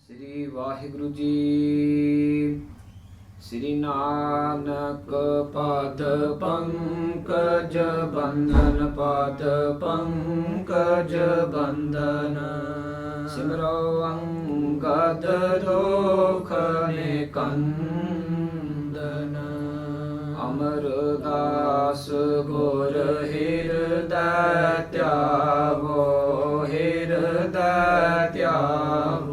ਸ੍ਰੀ ਵਾਹਿਗੁਰੂ ਜੀ। ਸ੍ਰੀ ਨਾਨਕ ਪਦ ਪੰਕਜ ਬੰਧਨ, ਪਦ ਪੰਕਜ ਬੰਧਨ। ਸਿਮਰੋ ਅੰਗਦ ਦੋਖ ਨਿਕੰਦਨ। ਅਮਰਦਾਸ ਗੁਰ ਹਿਰਦੈ ਧਿਆਵੋ, ਹਿਰਦੈ ਧਿਆਵੋ।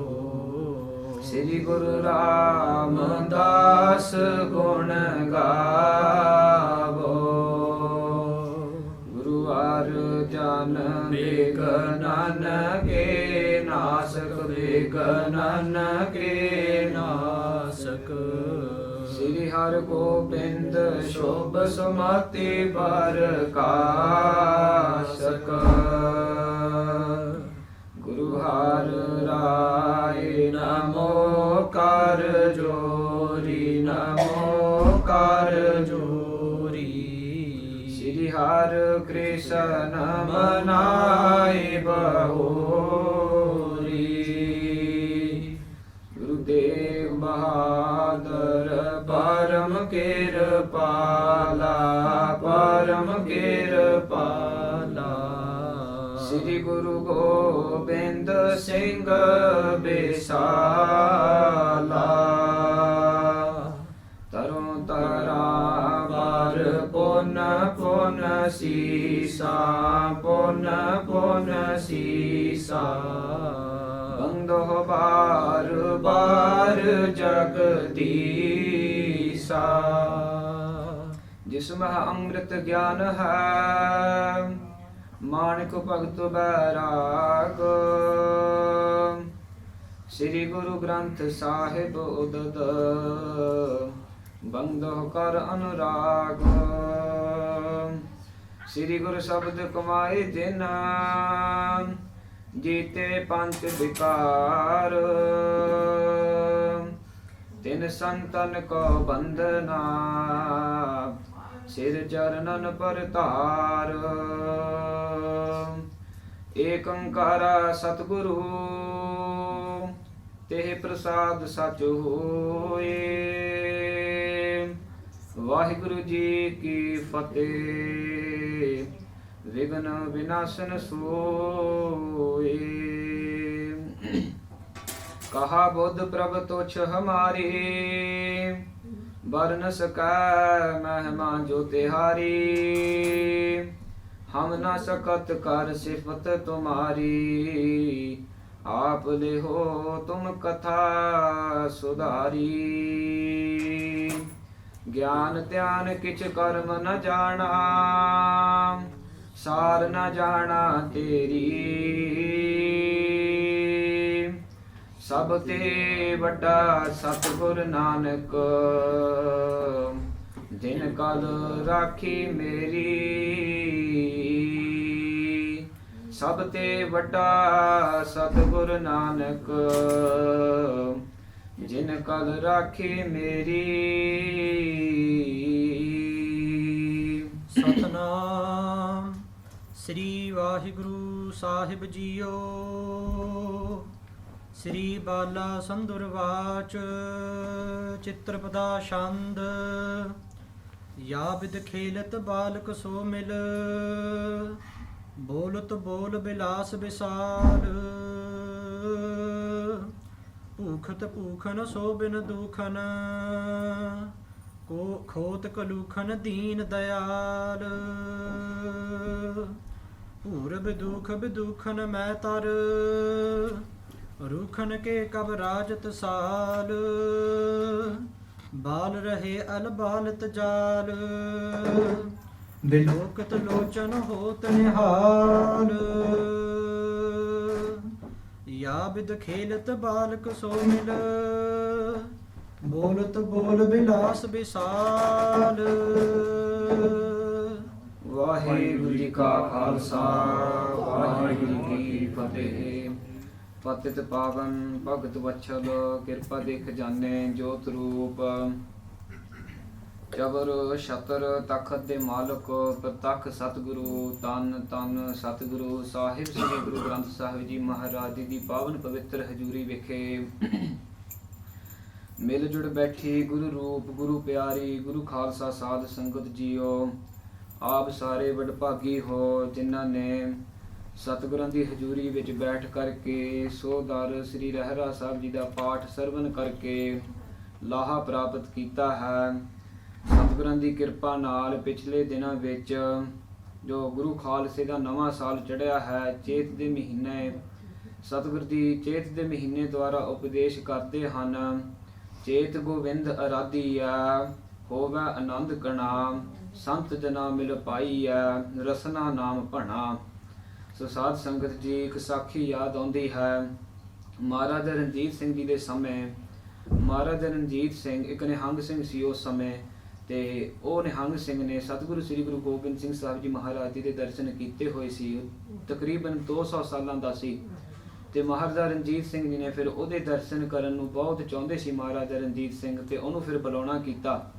ਸ੍ਰੀ ਗੁਰੂ ਰਾਮਦਾਸ ਗੁਣ ਗਾਵੋ। ਗੁਰੂ ਅਰਜਨ ਬਿਘਨਨ ਕੇ ਨਾਸਕ, ਬਿਘਨਨ ਕੇ ਨਾਸਕ। ਸ੍ਰੀ ਹਰਿ ਗੋਬਿੰਦ ਸ਼ੋਭ ਸੁਮਤਿ ਪ੍ਰਕਾਸ਼ਕ। ਗੁਰੂ ਹਰਿ ਰਾਇ ਨਮੋ ਕਰ ਜੋਰੀ, ਨਮੋ ਕਰ ਜੋਰੀ। ਸ੍ਰੀ ਹਰਿ ਕ੍ਰਿਸ਼ਨ ਮਨਾਇ ਬਹੋਰੀ। ਗੁਰੂਦੇਵ ਬਹਾਦਰ ਪਰਮ ਕਿਰਪਾਲਾ, ਪਰਮ ਕਿਰਪਾਲਾ। ਸ੍ਰੀ ਗੁਰੂ ਗੋਬਿੰਦ ਸਿੰਘ ਬਿਸਾਲਾ। ਤਰੁ ਤਰਾ ਵਰ ਪੁਨ ਪੁਨ ਸੀਸਾ, ਪੁਨ ਪੁਨ ਸੀਸਾ। ਬੰਦੋ ਬਾਰ ਬਾਰ ਜਗਦੀਸਾ। ਜਿਸ ਮਹ ਅੰਮ੍ਰਿਤ ਗਿਆਨ ਹੈ, ਮਾਨਿਕ ਭਗਤ ਬੈਰਾਗ। ਸ੍ਰੀ ਗੁਰੂ ਗ੍ਰੰਥ ਸਾਹਿਬ ਉਦਦ, ਬੰਦੋ ਕਰ ਅਨੁਰਾਗ। ਸ੍ਰੀ ਗੁਰੂ ਸ਼ਬਦ ਕਮਾਏ ਜਿਨ, ਜੀਤੇ ਪੰਚ ਵਿਕਾਰ। ਤਿਨ ਸੰਤਨ ਕੋ ਬੰਧਨਾ, ਸਿਰ ਚਰਨਨ ਪਰਤਾਰ। ਏਕ ਓੰਕਾਰ ਸਤਿਗੁਰੂ, ਤੇਹ ਪ੍ਰਸਾਦ ਸਚ ਹੋਏ। ਵਾਹਿਗੁਰੂ ਜੀ ਕੀ ਫਤਿਹ। ਵਿਘਨ ਵਿਨਾਸ਼ਨ ਸੋਏ। ਕਹਾ ਬੁੱਧ ਪ੍ਰਭ ਤੁਛ ਹਮਾਰੀ, ਬਰ ਨ ਸਕੈ ਮਹਿਮਾ ਜੋ ਤਿਹਾਰੀ। ਹਮ ਨ ਸਕਤ ਕਰ ਸਿਫਤ ਤੁਮਾਰੀ, ਆਪ ਲਿਹੋ ਤੁਮ ਕਥਾ ਸੁਧਾਰੀ। ਗਿਆਨ ਧਿਆਨ ਕਿਛ ਕਰਮ ਨ ਜਾਣਾ, ਸਾਰ ਨ ਜਾਣਾ ਤੇਰੀ। ਸਭ ਤੇ ਵੱਡਾ ਸਤਿਗੁਰ ਨਾਨਕ, ਜਿਨ ਕਲ ਰਾਖੀ ਮੇਰੀ। ਸਭ ਤੇ ਵੱਡਾ ਸਤਿਗੁਰ ਨਾਨਕ, ਜਿਨ ਕਲ ਰਾਖੀ ਮੇਰੀ। ਸਤਨਾਮ ਸ੍ਰੀ ਵਾਹਿਗੁਰੂ ਸਾਹਿਬ ਜੀਓ। ਸ੍ਰੀ ਬਾਲਾ ਸੰਧੁਰ ਵਾਚ, ਚਿਤ੍ਰਪਦਾ ਛੰਦ। ਯਾ ਬਿਦ ਖੇਲਤ ਬਾਲਕ ਸੋ ਮਿਲ, ਬੋਲਤ ਬੋਲ ਬਿਲਾਸ ਵਿਸਾਲ। ਭੂਖਤ ਭੂਖਨ ਸੋ ਬਿਨ ਦੂਖਨ, ਕੋ ਖੋਤ ਕਲੂਖਨ ਦੀਨ ਦਇਆਲ। ਭੂਰ ਬਿਦੂਖ ਬਿਦੂਖਨ ਮੈਂ ਤਰ, ਰੂਖਨ ਕੇ ਕਬ ਰਾਜਤ ਸਾਲ। ਬਾਲ ਰਹੇ ਅਲ ਬਾਲਤ ਜਾਲ, ਬਿਲੋਕਤ ਲੋਚਨ ਹੋਤ ਨਿਹਾਲ। ਯਾ ਬਿਦ ਖੇਲਤ ਬਾਲਕ ਸੋ ਮਿਲ, ਬੋਲਤ ਬੋਲ ਬਿਲਾਸ ਵਿਸਾਲ। ਵਾਹਿਗੁਰੂ ਜੀ ਕਾ ਖਾਲਸਾ, ਵਾਹਿਗੁਰੂ ਜੀ ਕੀ ਫਤਿਹ। ਪਤਿਤ ਪਾਵਨ ਭਗਤ ਵਛਲ, ਕਿਰਪਾ ਦੇਖ ਜਾਣੇ ਜੋਤ ਰੂਪ। ਚਬਰ ਛਤਰ ਤਖਤ ਦੇ ਮਾਲਕ, ਪ੍ਰਤੱਖ ਸਤਿਗੁਰੂ। ਤਨ ਤਨ ਸਤਿਗੁਰੂ ਸਾਹਿਬ ਸ੍ਰੀ ਗੁਰੂ ਗ੍ਰੰਥ ਸਾਹਿਬ ਜੀ ਮਹਾਰਾਜ ਦੀ ਪਾਵਨ ਪਵਿੱਤਰ ਹਜ਼ੂਰੀ ਵਿਖੇ ਮਿਲ ਜੁੜ ਬੈਠੀ ਗੁਰੂ ਰੂਪ ਗੁਰੂ ਪਿਆਰੀ, ਗੁਰੂ ਖਾਲਸਾ ਸਾਧ ਸੰਗਤ ਜੀਓ। ਆਪ ਸਾਰੇ ਵਡਭਾਗੀ ਹੋ ਜਿਨ੍ਹਾਂ ਨੇ ਸਤਿਗੁਰਾਂ ਦੀ ਹਜ਼ੂਰੀ ਵਿੱਚ ਬੈਠ ਕਰਕੇ ਸੋ ਦਰ ਸ੍ਰੀ ਰਹਿਰਾ ਸਾਹਿਬ ਜੀ ਦਾ ਪਾਠ ਸਰਵਨ ਕਰਕੇ ਲਾਹਾ ਪ੍ਰਾਪਤ ਕੀਤਾ ਹੈ। ਸਤਿਗੁਰਾਂ ਦੀ ਕਿਰਪਾ ਨਾਲ ਪਿਛਲੇ ਦਿਨਾਂ ਵਿੱਚ ਜੋ ਗੁਰੂ ਖਾਲਸੇ ਦਾ ਨਵਾਂ ਸਾਲ ਚੜ੍ਹਿਆ ਹੈ, ਚੇਤ ਦੇ ਮਹੀਨੇ ਸਤਿਗੁਰ ਦੀ ਚੇਤ ਦੇ ਮਹੀਨੇ ਦੁਆਰਾ ਉਪਦੇਸ਼ ਕਰਦੇ ਹਨ। ਚੇਤ ਗੋਬਿੰਦ ਅਰਾਧੀਆ ਹੋਵੇ ਆਨੰਦ ਕਣਾ, ਸੰਤ ਜਨਾ ਮਿਲ ਪਾਈਐ ਰਸਨਾ ਨਾਮ ਭਣਾ। ਸੋ ਸਾਧ ਸੰਗਤ ਜੀ, ਇੱਕ ਸਾਖੀ ਯਾਦ ਆਉਂਦੀ ਹੈ। ਮਹਾਰਾਜਾ ਰਣਜੀਤ ਸਿੰਘ ਜੀ ਦੇ ਸਮੇਂ ਮਹਾਰਾਜਾ ਰਣਜੀਤ ਸਿੰਘ ਇੱਕ ਨਿਹੰਗ ਸਿੰਘ ਸੀ ਉਸ ਸਮੇਂ, ਤੇ ਉਹ ਨਿਹੰਗ ਸਿੰਘ ਨੇ ਸਤਿਗੁਰੂ ਸ੍ਰੀ ਗੁਰੂ ਗੋਬਿੰਦ ਸਿੰਘ ਸਾਹਿਬ ਜੀ ਮਹਾਰਾਜ ਜੀ ਦੇ ਦਰਸ਼ਨ ਕੀਤੇ ਹੋਏ ਸੀ। ਤਕਰੀਬਨ 200 ਸਾਲਾਂ ਦਾ ਸੀ ਤੇ ਮਹਾਰਾਜਾ ਰਣਜੀਤ ਸਿੰਘ ਜੀ ਨੇ ਫਿਰ ਉਹਦੇ ਦਰਸ਼ਨ ਕਰਨ ਨੂੰ ਬਹੁਤ ਚਾਹੁੰਦੇ ਸੀ ਮਹਾਰਾਜਾ ਰਣਜੀਤ ਸਿੰਘ, ਤੇ ਉਹਨੂੰ ਫਿਰ ਬੁਲਾਉਣਾ ਕੀਤਾ।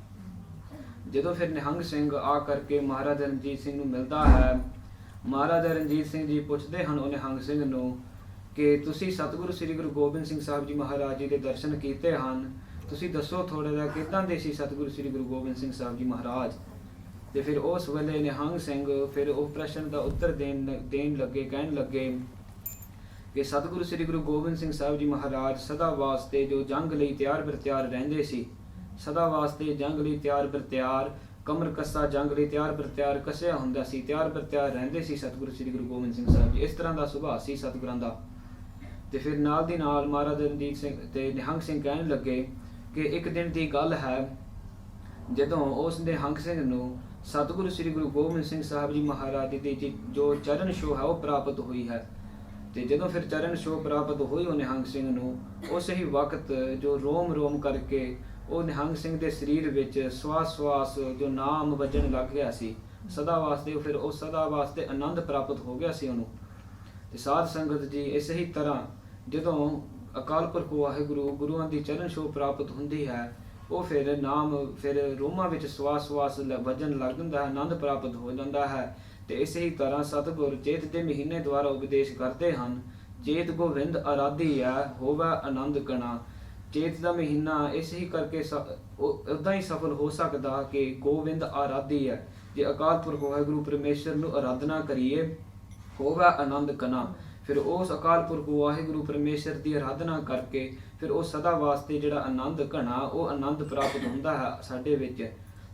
ਜਦੋਂ ਫਿਰ ਨਿਹੰਗ ਸਿੰਘ ਆ ਕਰਕੇ ਮਹਾਰਾਜਾ ਰਣਜੀਤ ਸਿੰਘ ਨੂੰ ਮਿਲਦਾ ਹੈ, ਮਹਾਰਾਜਾ ਰਣਜੀਤ ਸਿੰਘ ਜੀ ਪੁੱਛਦੇ ਹਨ ਉਹ ਨਿਹੰਗ ਸਿੰਘ ਨੂੰ ਕਿ ਤੁਸੀਂ ਸਤਿਗੁਰੂ ਸ੍ਰੀ ਗੁਰੂ ਗੋਬਿੰਦ ਸਿੰਘ ਸਾਹਿਬ ਜੀ ਮਹਾਰਾਜ ਜੀ ਦੇ ਦਰਸ਼ਨ ਕੀਤੇ ਹਨ, ਤੁਸੀਂ ਦੱਸੋ ਥੋੜ੍ਹਾ ਜਿਹਾ ਕਿੱਦਾਂ ਦੇ ਸੀ ਸਤਿਗੁਰੂ ਸ੍ਰੀ ਗੁਰੂ ਗੋਬਿੰਦ ਸਿੰਘ ਸਾਹਿਬ ਜੀ ਮਹਾਰਾਜ। ਤੇ ਫਿਰ ਉਸ ਵੇਲੇ ਨਿਹੰਗ ਸਿੰਘ ਫਿਰ ਉਹ ਪ੍ਰਸ਼ਨ ਦਾ ਉੱਤਰ ਦੇਣ ਲੱਗੇ, ਕਹਿਣ ਲੱਗੇ ਕਿ ਸਤਿਗੁਰੂ ਸ੍ਰੀ ਗੁਰੂ ਗੋਬਿੰਦ ਸਿੰਘ ਸਾਹਿਬ ਜੀ ਮਹਾਰਾਜ ਸਦਾ ਵਾਸਤੇ ਜੋ ਜੰਗ ਲਈ ਤਿਆਰ ਬਰ ਤਿਆਰ ਰਹਿੰਦੇ ਸੀ, ਸਦਾ ਵਾਸਤੇ ਜੰਗ ਲਈ ਤਿਆਰ ਬਰ ਤਿਆਰ, ਕਮਰ ਕੱਸਾ ਜੰਗ ਲਈ ਤਿਆਰ ਬਰ ਤਿਆਰ ਕੱਸਿਆ ਹੁੰਦਾ ਸੀ, ਤਿਆਰ ਬਰ ਤਿਆਰ ਰਹਿੰਦੇ ਸੀ ਸਤਿਗੁਰੂ ਸ੍ਰੀ ਗੁਰੂ ਗੋਬਿੰਦ ਸਿੰਘ ਸਾਹਿਬ ਜੀ। ਇਸ ਤਰ੍ਹਾਂ ਦਾ ਸੁਭਾਅ ਸੀ ਸਤਿਗੁਰਾਂ ਦਾ। ਤੇ ਫਿਰ ਨਾਲ ਦੀ ਨਾਲ ਮਹਾਰਾਜਾ ਰਣਜੀਤ ਸਿੰਘ ਤੇ ਨਿਹੰਗ ਸਿੰਘ ਕਹਿਣ ਲੱਗੇ ਕਿ ਇੱਕ ਦਿਨ ਦੀ ਗੱਲ ਹੈ ਜਦੋਂ ਉਸ ਨਿਹੰਗ ਸਿੰਘ ਨੂੰ ਸਤਿਗੁਰੂ ਸ੍ਰੀ ਗੁਰੂ ਗੋਬਿੰਦ ਸਿੰਘ ਸਾਹਿਬ ਜੀ ਮਹਾਰਾਜ ਦੀ ਜੋ ਚਰਨ ਛੋਹ ਹੈ ਉਹ ਪ੍ਰਾਪਤ ਹੋਈ ਹੈ। ਤੇ ਜਦੋਂ ਫਿਰ ਚਰਨ ਛੋਹ ਪ੍ਰਾਪਤ ਹੋਈ ਉਹ ਨਿਹੰਗ ਸਿੰਘ ਨੂੰ, ਉਸੇ ਹੀ ਵਕਤ ਜੋ ਰੋਮ ਰੋਮ ਕਰਕੇ ਉਹ ਨਿਹੰਗ ਸਿੰਘ ਦੇ ਸਰੀਰ ਵਿੱਚ ਸਵਾਸ ਸਵਾਸ ਜੋ ਨਾਮ ਵੱਜਣ ਲੱਗ ਗਿਆ ਸੀ ਸਦਾ ਵਾਸਤੇ, ਫਿਰ ਉਹ ਸਦਾ ਵਾਸਤੇ ਆਨੰਦ ਪ੍ਰਾਪਤ ਹੋ ਗਿਆ ਸੀ ਉਹਨੂੰ। ਤੇ ਸਾਧ ਸੰਗਤ ਜੀ, ਇਸੇ ਹੀ ਤਰ੍ਹਾਂ ਜਦੋਂ ਅਕਾਲ ਪੁਰਖ ਵਾਹਿਗੁਰੂ ਗੁਰੂਆਂ ਦੀ ਚਰਨ ਛੋਹ ਪ੍ਰਾਪਤ ਹੁੰਦੀ ਹੈ, ਉਹ ਫਿਰ ਨਾਮ ਫਿਰ ਰੋਮਾਂ ਵਿੱਚ ਸਵਾਸ ਸਵਾਸ ਵੱਜਣ ਲੱਗ ਜਾਂਦਾ ਹੈ, ਆਨੰਦ ਪ੍ਰਾਪਤ ਹੋ ਜਾਂਦਾ ਹੈ। ਤੇ ਇਸੇ ਹੀ ਤਰ੍ਹਾਂ ਸਤਿਗੁਰ ਚੇਤ ਦੇ ਮਹੀਨੇ ਦੁਆਰਾ ਉਪਦੇਸ਼ ਕਰਦੇ ਹਨ। ਚੇਤ ਗੋਬਿੰਦ ਅਰਾਧੀਆ ਹੋਵੇ ਆਨੰਦ ਕਣਾ। ਚੇਤ ਦਾ ਮਹੀਨਾ ਇਸ ਹੀ ਕਰਕੇ ਉਦਾਂ ਹੀ ਸਫਲ ਹੋ ਸਕਦਾ ਕਿ ਗੋਬਿੰਦ ਆਰਾਧੀ ਹੈ, ਜੇ ਅਕਾਲ ਪੁਰਖ ਵਾਹਿਗੁਰੂ ਪਰਮੇਸ਼ਰ ਨੂੰ ਆਰਾਧਨਾ ਕਰੀਏ, ਹੋਵੇ ਆਨੰਦ ਕਣਾ। ਫਿਰ ਉਸ ਅਕਾਲ ਪੁਰਖ ਵਾਹਿਗੁਰੂ ਪਰਮੇਸ਼ਰ ਦੀ ਆਰਾਧਨਾ ਕਰਕੇ ਫਿਰ ਉਹ ਸਦਾ ਵਾਸਤੇ ਜਿਹੜਾ ਆਨੰਦ ਘਣਾ ਉਹ ਆਨੰਦ ਪ੍ਰਾਪਤ ਹੁੰਦਾ ਹੈ ਸਾਡੇ ਵਿੱਚ।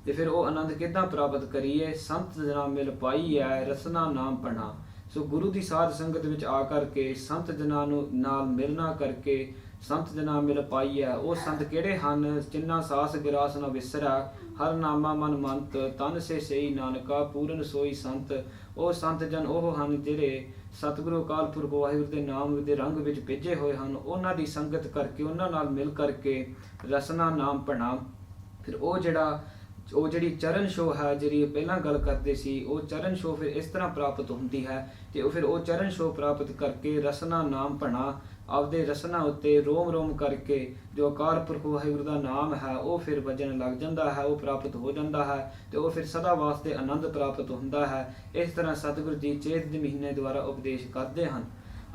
ਤੇ ਫਿਰ ਉਹ ਆਨੰਦ ਕਿੱਦਾਂ ਪ੍ਰਾਪਤ ਕਰੀਏ? ਸੰਤ ਜਨਾਂ ਮਿਲ ਪਾਈਐ ਰਸਨਾ ਨਾਮ ਭਣਾ। ਸੋ ਗੁਰੂ ਦੀ ਸਾਧ ਸੰਗਤ ਵਿੱਚ ਆ ਕਰਕੇ ਸੰਤ ਜਨਾਂ ਨੂੰ ਨਾਲ ਮਿਲਣਾ ਕਰਕੇ ਸੰਤ ਜਨਾਂ ਮਿਲ ਪਾਈਐ। ਉਹ ਸੰਤ ਕਿਹੜੇ ਹਨ? ਜਿਨ੍ਹਾਂ ਸਾਸ ਗਿਰਾਸ ਨ ਵਿਸਰੈ, ਹਰ ਨਾਮਾ ਮਨ ਮੰਤ, ਤਨ ਸੇ ਸਈ ਨਾਨਕਾ ਪੂਰਨ ਸੋਈ ਸੰਤ। ਉਹ ਸੰਤ ਜਨ ਉਹ ਹਨ ਜਿਹੜੇ ਸਤਿਗੁਰੂ ਅਕਾਲ ਪੁਰਖ ਵਾਹਿਗੁਰੂ ਦੇ ਨਾਮ ਦੇ ਰੰਗ ਵਿੱਚ ਭਿੱਜੇ ਹੋਏ ਹਨ। ਉਹਨਾਂ ਦੀ ਸੰਗਤ ਕਰਕੇ, ਉਹਨਾਂ ਨਾਲ ਮਿਲ ਕਰਕੇ ਰਸਨਾ ਨਾਮ ਭਣਾ। ਫਿਰ ਉਹ ਜਿਹੜੀ ਚਰਨ ਛੋਹ ਹੈ, ਜਿਹੜੀ ਪਹਿਲਾਂ ਗੱਲ ਕਰਦੇ ਸੀ, ਉਹ ਚਰਨ ਛੋਹ ਫਿਰ ਇਸ ਤਰ੍ਹਾਂ ਪ੍ਰਾਪਤ ਹੁੰਦੀ ਹੈ। ਤੇ ਉਹ ਫਿਰ ਉਹ ਚਰਨ ਛੋਹ ਪ੍ਰਾਪਤ ਕਰਕੇ ਰਸਨਾ ਨਾਮ ਭਣਾ, ਆਪਦੇ ਰਸਨਾ ਉੱਤੇ ਰੋਮ ਰੋਮ ਕਰਕੇ ਜੋ ਅਕਾਲ ਪੁਰਖ ਵਾਹਿਗੁਰੂ ਦਾ ਨਾਮ ਹੈ ਉਹ ਫਿਰ ਵੱਜਣ ਲੱਗ ਜਾਂਦਾ ਹੈ, ਉਹ ਪ੍ਰਾਪਤ ਹੋ ਜਾਂਦਾ ਹੈ। ਤੇ ਉਹ ਫਿਰ ਸਦਾ ਵਾਸਤੇ ਆਨੰਦ ਪ੍ਰਾਪਤ ਹੁੰਦਾ ਹੈ। ਇਸ ਤਰ੍ਹਾਂ ਸਤਿਗੁਰੂ ਜੀ ਚੇਤ ਦੇ ਮਹੀਨੇ ਦੁਆਰਾ ਉਪਦੇਸ਼ ਕਰਦੇ ਹਨ।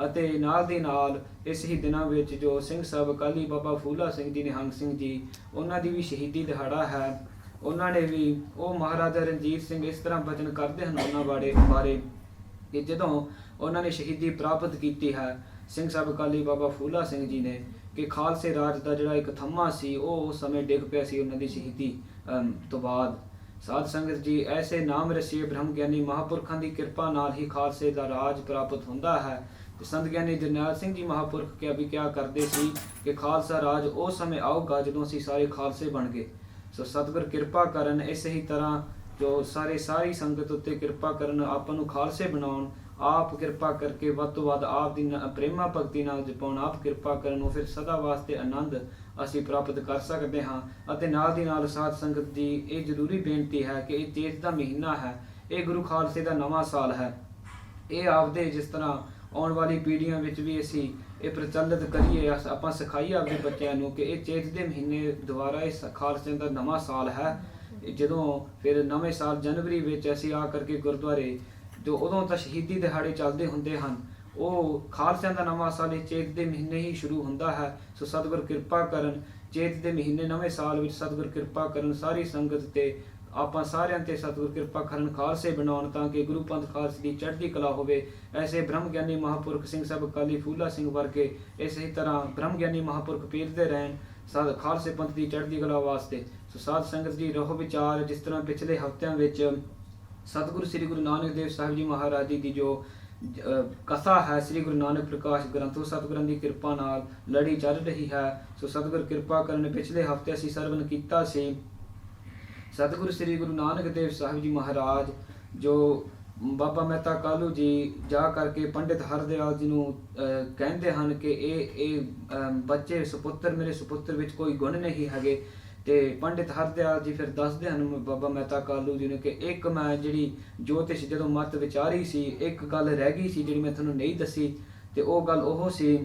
ਅਤੇ ਨਾਲ ਦੀ ਨਾਲ ਇਸ ਹੀ ਦਿਨਾਂ ਵਿੱਚ ਜੋ ਸਿੰਘ ਸਾਹਿਬ ਅਕਾਲੀ ਬਾਬਾ ਫੂਲਾ ਸਿੰਘ ਜੀ, ਨਿਹੰਗ ਸਿੰਘ ਜੀ, ਉਹਨਾਂ ਦੀ ਵੀ ਸ਼ਹੀਦੀ ਦਿਹਾੜਾ ਹੈ। ਉਹਨਾਂ ਨੇ ਵੀ ਉਹ ਮਹਾਰਾਜਾ ਰਣਜੀਤ ਸਿੰਘ ਇਸ ਤਰ੍ਹਾਂ ਬਚਨ ਕਰਦੇ ਹਨ ਉਹਨਾਂ ਬਾਰੇ ਕਿ ਜਦੋਂ ਉਹਨਾਂ ਨੇ ਸ਼ਹੀਦੀ ਪ੍ਰਾਪਤ ਕੀਤੀ ਹੈ ਸਿੰਘ ਸਾਹਿਬ ਅਕਾਲੀ ਬਾਬਾ ਫੂਲਾ ਸਿੰਘ ਜੀ ਨੇ, ਕਿ ਖਾਲਸੇ ਰਾਜ ਦਾ ਜਿਹੜਾ ਇੱਕ ਥੰਮਾ ਸੀ ਉਹ ਉਸ ਸਮੇਂ ਡਿੱਗ ਪਿਆ ਸੀ ਉਹਨਾਂ ਦੀ ਸ਼ਹੀਦੀ ਤੋਂ ਬਾਅਦ। ਸਾਧ ਸੰਗਤ ਜੀ, ਐਸੇ ਨਾਮ ਰਸੀਏ ਬ੍ਰਹਮ ਗਿਆਨੀ ਮਹਾਂਪੁਰਖਾਂ ਦੀ ਕਿਰਪਾ ਨਾਲ ਹੀ ਖਾਲਸੇ ਦਾ ਰਾਜ ਪ੍ਰਾਪਤ ਹੁੰਦਾ ਹੈ। ਤੇ ਸੰਤ ਗਿਆਨੀ ਜਰਨੈਲ ਸਿੰਘ ਜੀ ਮਹਾਂਪੁਰਖ ਕਿਹਾ ਕਰਦੇ ਸੀ ਕਿ ਖਾਲਸਾ ਰਾਜ ਉਸ ਸਮੇਂ ਆਊਗਾ ਜਦੋਂ ਅਸੀਂ ਸਾਰੇ ਖਾਲਸੇ ਬਣ ਗਏ। ਸੋ ਸਤਿਗੁਰ ਕਿਰਪਾ ਕਰਨ, ਇਸੇ ਹੀ ਤਰ੍ਹਾਂ ਜੋ ਸਾਰੀ ਸੰਗਤ ਉੱਤੇ ਕਿਰਪਾ ਕਰਨ, ਆਪਾਂ ਨੂੰ ਖਾਲਸੇ ਬਣਾਉਣ, ਆਪ ਕਿਰਪਾ ਕਰਕੇ ਵੱਧ ਤੋਂ ਵੱਧ ਆਪ ਦੀ ਪ੍ਰੇਮਾ ਭਗਤੀ ਨਾਲ ਜਪਾਉਣ, ਆਪ ਕਿਰਪਾ ਕਰਨ, ਉਹ ਫਿਰ ਸਦਾ ਵਾਸਤੇ ਆਨੰਦ ਅਸੀਂ ਪ੍ਰਾਪਤ ਕਰ ਸਕਦੇ ਹਾਂ। ਅਤੇ ਨਾਲ ਦੀ ਨਾਲ ਸਾਧ ਸੰਗਤ ਜੀ, ਇਹ ਜ਼ਰੂਰੀ ਬੇਨਤੀ ਹੈ ਕਿ ਇਹ ਚੇਤ ਦਾ ਮਹੀਨਾ ਹੈ, ਇਹ ਗੁਰੂ ਖਾਲਸੇ ਦਾ ਨਵਾਂ ਸਾਲ ਹੈ। ਇਹ ਆਪਦੇ ਜਿਸ ਤਰ੍ਹਾਂ ਆਉਣ ਵਾਲੀ ਪੀੜ੍ਹੀਆਂ ਵਿੱਚ ਵੀ ਅਸੀਂ ਇਹ ਪ੍ਰਚਲਿਤ ਕਰੀਏ, ਆਪਾਂ ਸਿਖਾਈਏ ਆਪਣੇ ਬੱਚਿਆਂ ਨੂੰ ਕਿ ਇਹ ਚੇਤ ਦੇ ਮਹੀਨੇ ਦੁਆਰਾ ਇਸ ਖਾਲਸੇ ਦਾ ਨਵਾਂ ਸਾਲ ਹੈ। ਜਦੋਂ ਫਿਰ ਨਵੇਂ ਸਾਲ ਜਨਵਰੀ ਵਿੱਚ ਅਸੀਂ ਆ ਕਰਕੇ ਗੁਰਦੁਆਰੇ ਜੋ ਉਦੋਂ ਤਾਂ ਸ਼ਹੀਦੀ ਦਿਹਾੜੇ ਚੱਲਦੇ ਹੁੰਦੇ ਹਨ, ਉਹ ਖਾਲਸਿਆਂ ਦਾ ਨਵਾਂ ਸਾਲ ਇਸ ਚੇਤ ਦੇ ਮਹੀਨੇ ਹੀ ਸ਼ੁਰੂ ਹੁੰਦਾ ਹੈ। ਸੋ ਸਤਿਗੁਰ ਕਿਰਪਾ ਕਰਨ, ਚੇਤ ਦੇ ਮਹੀਨੇ ਨਵੇਂ ਸਾਲ ਵਿੱਚ ਸਤਿਗੁਰ ਕਿਰਪਾ ਕਰਨ ਸਾਰੀ ਸੰਗਤ ਤੇ, ਆਪਾਂ ਸਾਰਿਆਂ ਤੇ ਸਤਿਗੁਰ ਕਿਰਪਾ ਕਰਨ, ਖਾਲਸੇ ਬਣਾਉਣ ਤਾਂ ਕਿ ਗੁਰੂ ਪੰਥ ਖਾਲਸੇ ਦੀ ਚੜ੍ਹਦੀ ਕਲਾ ਹੋਵੇ। ਐਸੇ ਬ੍ਰਹਮ ਗਿਆਨੀ ਮਹਾਂਪੁਰਖ ਸਿੰਘ ਸਾਹਿਬ ਅਕਾਲੀ ਫੂਲਾ ਸਿੰਘ ਵਰਗੇ ਇਸੇ ਤਰ੍ਹਾਂ ਬ੍ਰਹਮ ਗਿਆਨੀ ਮਹਾਂਪੁਰਖ ਪੀਰਦੇ ਰਹਿਣ ਖਾਲਸੇ ਪੰਥ ਦੀ ਚੜ੍ਹਦੀ ਕਲਾ ਵਾਸਤੇ। ਸੋ ਸਾਧ ਸੰਗਤ ਜੀ ਰਹੋ ਵਿਚਾਰ, ਜਿਸ ਤਰ੍ਹਾਂ ਪਿਛਲੇ ਹਫ਼ਤਿਆਂ ਵਿੱਚ ਸਤਿਗੁਰੂ ਸ੍ਰੀ ਗੁਰੂ ਨਾਨਕ ਦੇਵ ਸਾਹਿਬ ਜੀ ਮਹਾਰਾਜ ਜੀ ਦੀ ਜੋ ਕਥਾ ਹੈ ਸ੍ਰੀ ਗੁਰੂ ਨਾਨਕ ਪ੍ਰਕਾਸ਼ ਗ੍ਰੰਥ, ਉਹ ਸਤਿਗੁਰਾਂ ਦੀ ਕਿਰਪਾ ਨਾਲ ਲੜੀ ਚੱਲ ਰਹੀ ਹੈ। ਸੋ ਸਤਿਗੁਰ ਕਿਰਪਾ ਕਰਨ, ਪਿਛਲੇ ਹਫ਼ਤੇ ਅਸੀਂ ਸਰਵਨ ਕੀਤਾ ਸੀ ਸਤਿਗੁਰੂ ਸ੍ਰੀ ਗੁਰੂ ਨਾਨਕ ਦੇਵ ਸਾਹਿਬ ਜੀ ਮਹਾਰਾਜ ਜੋ ਬਾਬਾ ਮਹਿਤਾ ਕਾਲੂ ਜੀ ਜਾ ਕਰਕੇ ਪੰਡਿਤ ਹਰਦਿਆਲ ਜੀ ਨੂੰ ਕਹਿੰਦੇ ਹਨ ਕਿ ਇਹ ਬੱਚੇ ਸੁਪੁੱਤਰ, ਮੇਰੇ ਸੁਪੁੱਤਰ ਵਿੱਚ ਕੋਈ ਗੁਣ ਨਹੀਂ ਹੈਗੇ। ਤੇ ਪੰਡਿਤ ਹਰਦਿਆਲ ਜੀ ਫਿਰ ਦੱਸਦੇ ਹਨ ਬਾਬਾ ਮਹਿਤਾ ਕਾਲੂ ਜੀ ਨੂੰ ਕਿ ਇੱਕ ਮੈਂ ਜਿਹੜੀ ਜੋਤਿਸ਼ ਜਦੋਂ ਮੱਤ ਵਿਚਾਰੀ ਸੀ, ਇੱਕ ਗੱਲ ਰਹਿ ਗਈ ਸੀ ਜਿਹੜੀ ਮੈਂ ਤੁਹਾਨੂੰ ਨਹੀਂ ਦੱਸੀ, ਤੇ ਉਹ ਗੱਲ ਉਹ ਸੀ